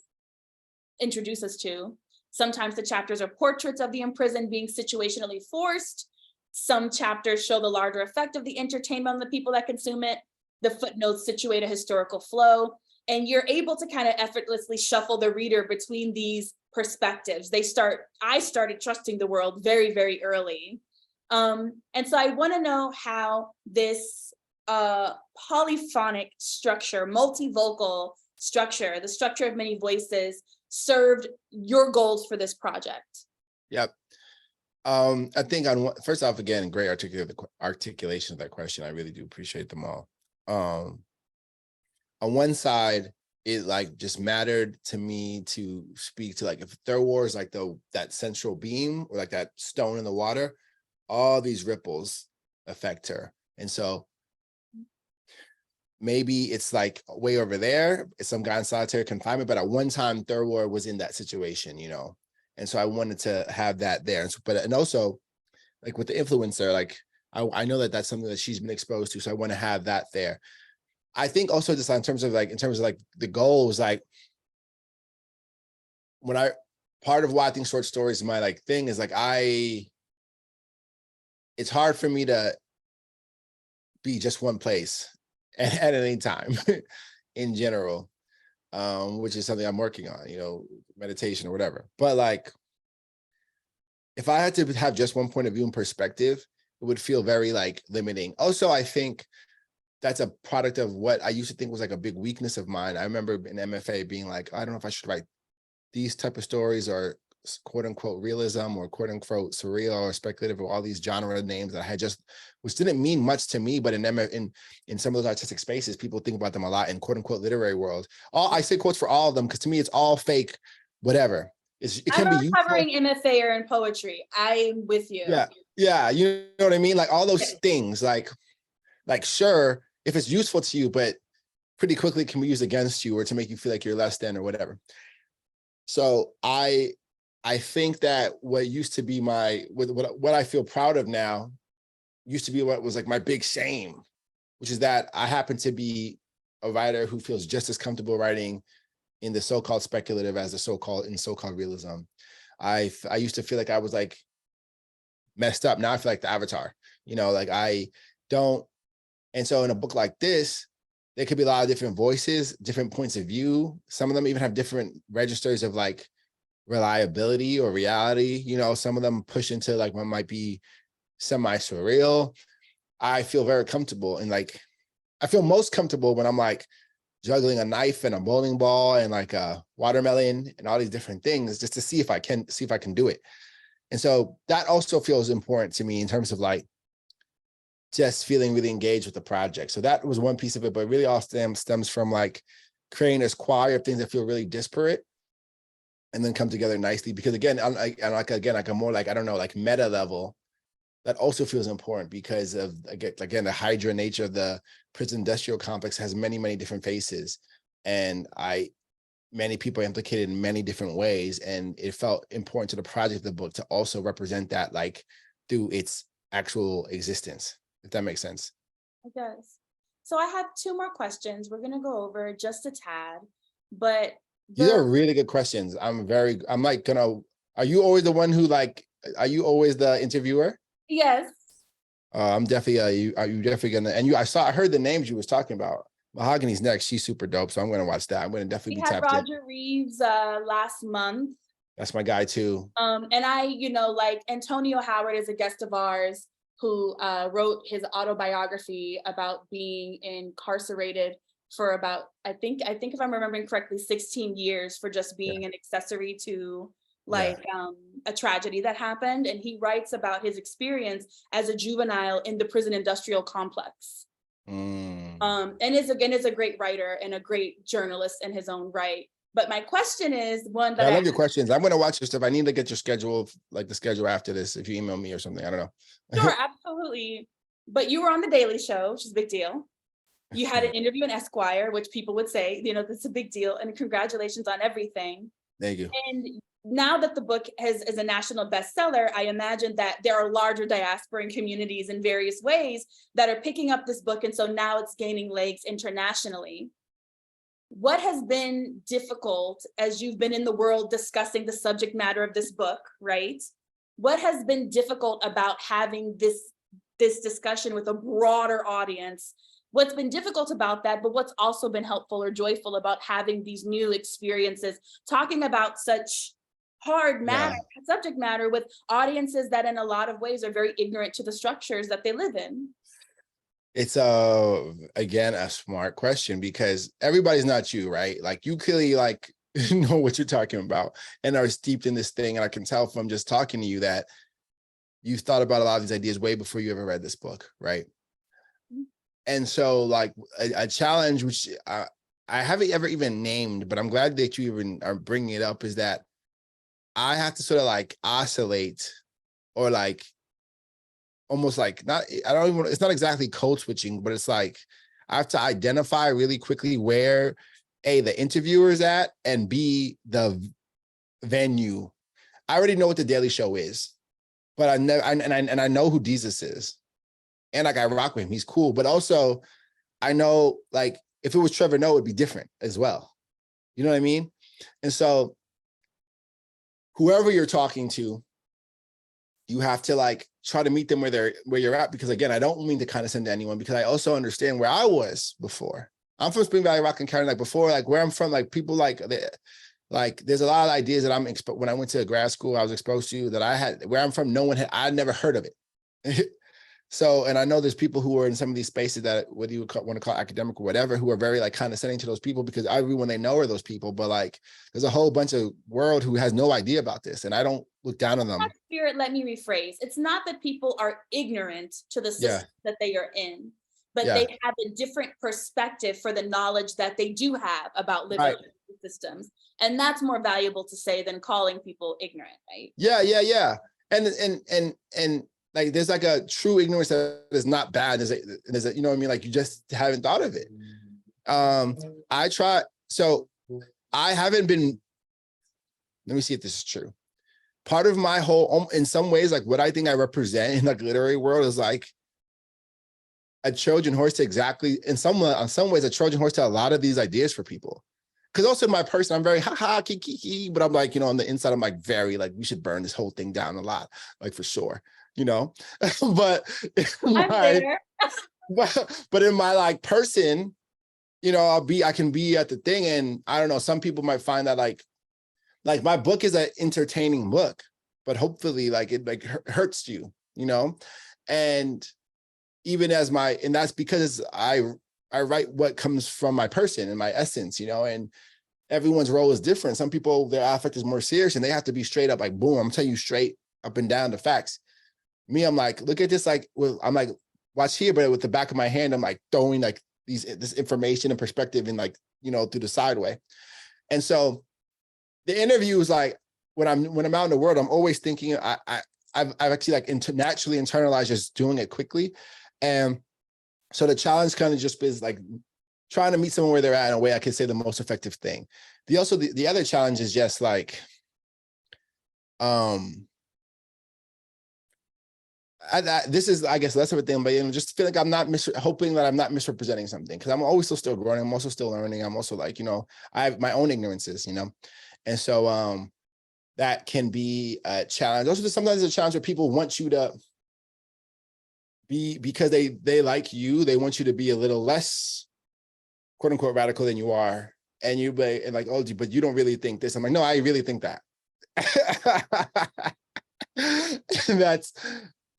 introduce us to. Sometimes the chapters are portraits of the imprisoned being situationally forced. Some chapters show the larger effect of the entertainment on the people that consume it. The footnotes situate a historical flow, and you're able to kind of effortlessly shuffle the reader between these perspectives. I started trusting the world very, very early. And so I want to know how this polyphonic structure, multivocal structure, the structure of many voices, served your goals for this project. Yep. I think first off, again, great articulation of that question. I really do appreciate them all. On one side, it like just mattered to me to speak to, like, if Third War is like that central beam or like that stone in the water, all these ripples affect her. And so maybe it's like way over there, it's some guy in solitary confinement, but at one time Third War was in that situation, you know? And so I wanted to have that there. And also like with the influencer, like I know that that's something that she's been exposed to. So I want to have that there. I think also just in terms of like the goals, like part of why I think short stories is my like thing is like, it's hard for me to be just one place at any time in general, which is something I'm working on, you know, meditation or whatever. But like, if I had to have just one point of view and perspective, it would feel very like limiting. Also, I think that's a product of what I used to think was like a big weakness of mine. I remember in MFA being like, I don't know if I should write these type of stories or quote unquote realism or quote unquote surreal or speculative or all these genre names that I had just, which didn't mean much to me, but in some of those artistic spaces, people think about them a lot in quote unquote literary world. I say quotes for all of them because to me it's all fake, whatever. It can be useful. I'm recovering MFA in poetry. I'm with you. Yeah, you know what I mean? Like all those things, like sure, if it's useful to you, but pretty quickly it can be used against you or to make you feel like you're less than or whatever. So I think that what used to be what I feel proud of now used to be what was like my big shame, which is that I happen to be a writer who feels just as comfortable writing in the so-called speculative as the so-called realism. I used to feel like I was like messed up. Now I feel like the Avatar, like I don't. And so in a book like this, there could be a lot of different voices, different points of view. Some of them even have different registers of like reliability or reality. Some of them push into like what might be semi-surreal. I feel very comfortable and like, I feel most comfortable when I'm like juggling a knife and a bowling ball and like a watermelon and all these different things just to see if I can do it. And so that also feels important to me in terms of like just feeling really engaged with the project. So that was one piece of it, but really all stems from like creating this choir of things that feel really disparate and then come together nicely. Because again, like a more like, I don't know, like meta level, that also feels important because of, again, the Hydra nature of the prison industrial complex has many, many different faces. And many people are implicated in many different ways. And it felt important to the project of the book to also represent that like through its actual existence, if that makes sense. It does. So I have two more questions. We're going to go over just a tad, but these are really good questions. are you always the one who are you always the interviewer? Yes. I'm definitely, are you definitely gonna, and I heard the names you was talking about. Mahogany's next. She's super dope. So I'm going to watch that. I'm going to definitely be tapped in. We had Roger Reeves last month. That's my guy too. And I, like Antonio Howard is a guest of ours who wrote his autobiography about being incarcerated for about, I think if I'm remembering correctly, 16 years for just being an accessory to a tragedy that happened. And he writes about his experience as a juvenile in the prison industrial complex. And is a great writer and a great journalist in his own right. But my question is one that I love your questions. I'm going to watch your stuff. I need to get your schedule, like the schedule after this, if you email me or something. I don't know. Sure, absolutely. But you were on the Daily Show, which is a big deal. You had an interview in Esquire, which people would say, that's a big deal. And congratulations on everything. Thank you. And now that the book is a national bestseller, I imagine that there are larger diasporan communities in various ways that are picking up this book. And so now it's gaining legs internationally. What has been difficult as you've been in the world discussing the subject matter of this book, right? What has been difficult about having this discussion with a broader audience? What's been difficult about that, but what's also been helpful or joyful about having these new experiences, talking about such hard subject matter with audiences that in a lot of ways are very ignorant to the structures that they live in? It's again, a smart question because everybody's not you, right? Like you clearly know what you're talking about and are steeped in this thing. And I can tell from just talking to you that you've thought about a lot of these ideas way before you ever read this book, right? And so like a challenge, which I haven't ever even named, but I'm glad that you even are bringing it up, is that I have to sort of like oscillate or like almost like it's not exactly code switching, but it's like I have to identify really quickly where A, the interviewer is at, and B, the venue. I already know what the Daily Show is, but I know who Jesus is. And like I rock with him, he's cool. But also I know like if it was Trevor Noah, it'd be different as well. You know what I mean? And so whoever you're talking to, you have to like try to meet them where you're at, because again, I don't mean to condescend to anyone, because I also understand where I was before. I'm from Spring Valley, Rockland County. Like before, like where I'm from, like people like Like there's a lot of ideas that when I went to grad school, I was exposed to that I had, where I'm from, I'd never heard of it. So, and I know there's people who are in some of these spaces that, whether you want to call it academic or whatever, who are very like condescending to those people because everyone they know are those people. But like, there's a whole bunch of world who has no idea about this, and I don't look down on them. Spirit, let me rephrase. It's not that people are ignorant to the system that they are in, but they have a different perspective for the knowledge that they do have about living systems, and that's more valuable to say than calling people ignorant, right? Yeah. And like there's like a true ignorance that is not bad. There's a, you know what I mean? Like you just haven't thought of it. I haven't been, let me see if this is true. Part of my whole, in some ways, like what I think I represent in like literary world is like a Trojan horse to exactly, in some ways, a Trojan horse to a lot of these ideas for people. Because also my person, I'm very kiki, but I'm like, on the inside, I'm like very like, we should burn this whole thing down a lot, like for sure, but but in my like person, I can be at the thing, and I don't know, some people might find that like my book is an entertaining book, but hopefully like it like hurts you, and even as and that's because I write what comes from my person and my essence, and everyone's role is different. Some people, their affect is more serious and they have to be straight up like, boom, I'm telling you straight up and down the facts. Me, I'm like, look at this, like, well, I'm like, watch here, but with the back of my hand, I'm like throwing like this information and perspective in like, through the sideway. And so the interview is like, when I'm out in the world, I'm always thinking, I've actually like naturally internalized just doing it quickly. And so the challenge kind of just is like trying to meet someone where they're at in a way I can say the most effective thing. The other challenge is just like, this is, I guess, less of a thing, but just feel like I'm not hoping that I'm not misrepresenting something, because I'm always still growing. I'm also still learning. I'm also like, I have my own ignorances, and so that can be a challenge. Also, sometimes it's a challenge where people want you to be, because they like you, they want you to be a little less quote unquote radical than you are, and like, oh, but you don't really think this. I'm like, no, I really think that. And that's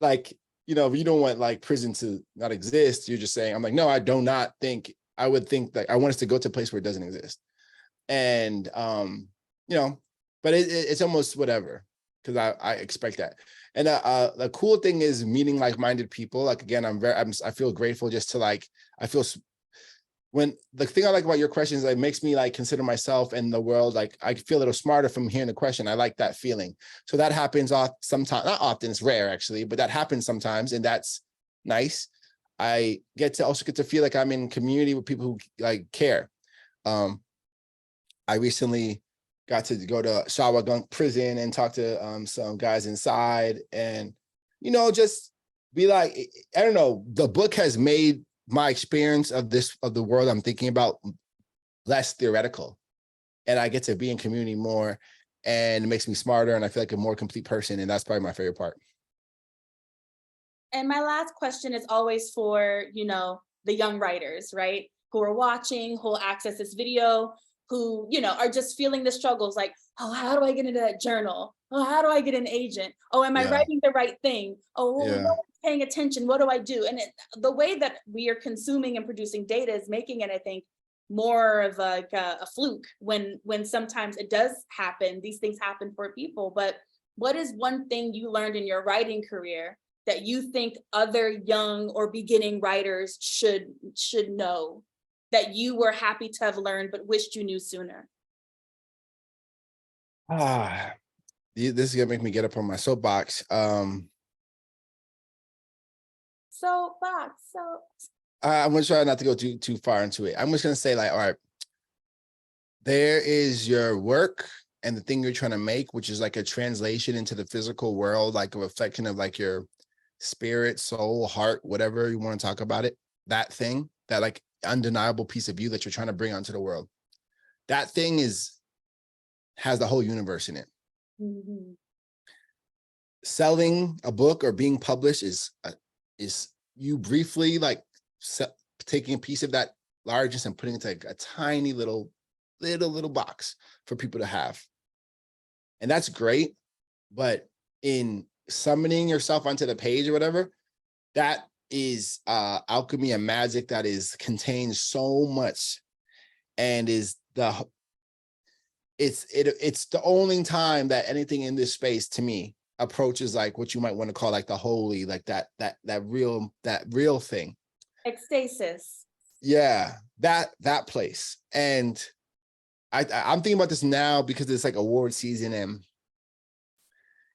like, you don't want like prison to not exist. You're just saying, I'm like, no, I do not think, I would think that I want us to go to a place where it doesn't exist. And, but it's almost whatever, because I expect that. And the cool thing is meeting like-minded people. Like, again, I feel grateful just to like, when the thing I like about your question is, it makes me like consider myself and the world, like I feel a little smarter from hearing the question. I like that feeling. So that happens sometimes, not often, it's rare actually, but that happens sometimes, and that's nice. I also get to feel like I'm in community with people who like care. I recently got to go to Shawagunk prison and talk to some guys inside, and just be like, I don't know, the book has made my experience of the world I'm thinking about less theoretical, and I get to be in community more, and it makes me smarter, and I feel like a more complete person, and that's probably my favorite part. And my last question is always for, the young writers, right? Who are watching, who will access this video, who, are just feeling the struggles, like, oh, how do I get into that journal? Oh, how do I get an agent? Oh, am I writing the right thing? Oh, well, no one's paying attention. What do I do? And the way that we are consuming and producing data is making it, I think, more of like a fluke when sometimes it does happen. These things happen for people. But what is one thing you learned in your writing career that you think other young or beginning writers should know, that you were happy to have learned but wished you knew sooner? This is gonna make me get up on my soapbox. I'm gonna try not to go too far into it. I'm just gonna say, like, all right, there is your work and the thing you're trying to make, which is like a translation into the physical world, like a reflection of like your spirit, soul, heart, whatever you want to talk about it. That thing, that like undeniable piece of you that you're trying to bring onto the world. That thing has the whole universe in it. Mm-hmm. Selling a book or being published is you briefly like taking a piece of that largest and putting it into like a tiny little little box for people to have. And that's great. But in summoning yourself onto the page or whatever, that is alchemy and magic that is contains so much, and is it's the only time that anything in this space to me approaches like what you might want to call like the holy, like that real thing. Ecstasis. Yeah, that place. And I'm thinking about this now because it's like award season, and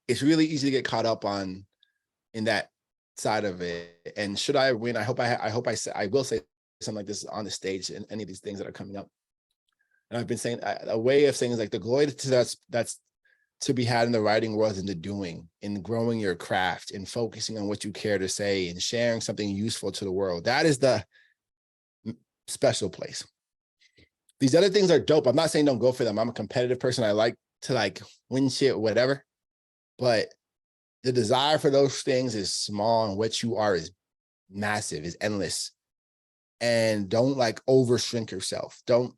it's really easy to get caught up on in that side of it. And should I win, I will say something like this on the stage and any of these things that are coming up. And I've been saying a way of saying is like the glory that's to be had in the writing world, in the doing, in growing your craft, in focusing on what you care to say, and sharing something useful to the world. That is the special place. These other things are dope. I'm not saying don't go for them. I'm a competitive person. I like to like win shit, whatever. But the desire for those things is small, and what you are is massive, is endless. And don't like over shrink yourself. Don't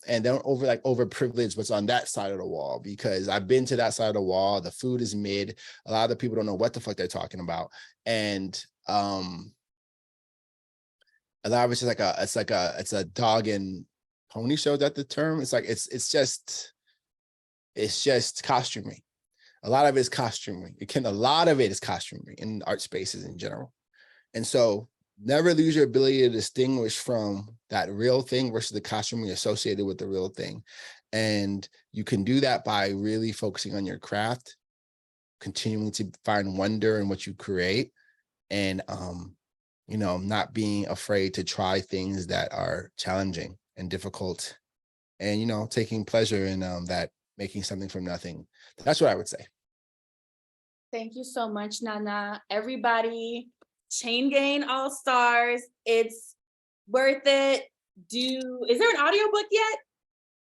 over privilege what's on that side of the wall, because I've been to that side of the wall. The food is mid. A lot of the people don't know what the fuck they're talking about. And a lot of it's just it's a dog and pony show. Is that the term? It's like it's just costuming. A lot of it is costuming. A lot of it is costuming in art spaces in general. And so never lose your ability to distinguish from that real thing versus the costuming associated with the real thing. And you can do that by really focusing on your craft, continuing to find wonder in what you create, and not being afraid to try things that are challenging and difficult, and taking pleasure in that, making something from nothing. That's what I would say. Thank you so much, Nana. Everybody, Chain Gang All Stars. It's worth it. Is there an audiobook yet?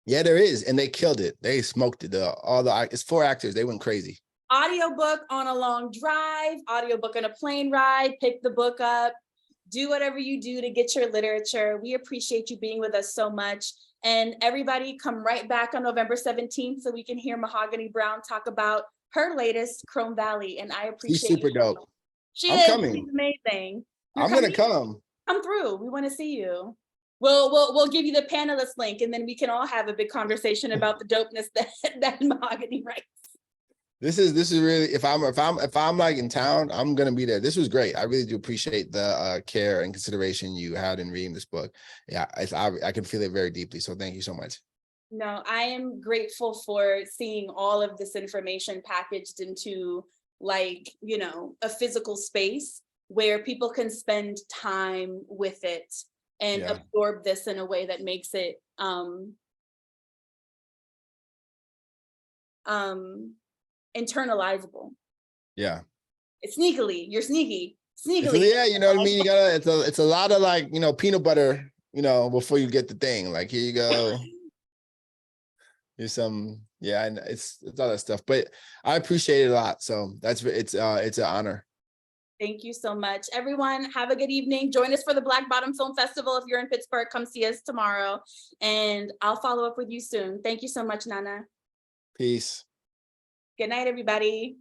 Yeah, there is, and they killed it. They smoked it. It's 4 actors. They went crazy. Audiobook on a long drive, audiobook on a plane ride. Pick the book up. Do whatever you do to get your literature. We appreciate you being with us so much. And everybody, come right back on November 17th so we can hear Mahogany Brown talk about her latest, Chrome Valley. And I appreciate She's super dope. I'm coming. She's amazing. I'm gonna come. Come through. We want to see you. We'll give you the panelist link, and then we can all have a big conversation about the dopeness that Mahogany writes. This is really, if I'm like in town, I'm gonna be there. This was great. I really do appreciate the care and consideration you had in reading this book. Yeah, I can feel it very deeply. So thank you so much. No, I am grateful for seeing all of this information packaged into a physical space where people can spend time with it and absorb this in a way that makes it internalizable. Yeah. It's sneakily. You're sneaky. Yeah, you know what I mean? You gotta, it's a lot of like, peanut butter, before you get the thing. Like, here you go. Here's some, and it's all that stuff. But I appreciate it a lot. So it's an honor. Thank you so much. Everyone, have a good evening. Join us for the Black Bottom Film Festival. If you're in Pittsburgh, come see us tomorrow. And I'll follow up with you soon. Thank you so much, Nana. Peace. Good night, everybody.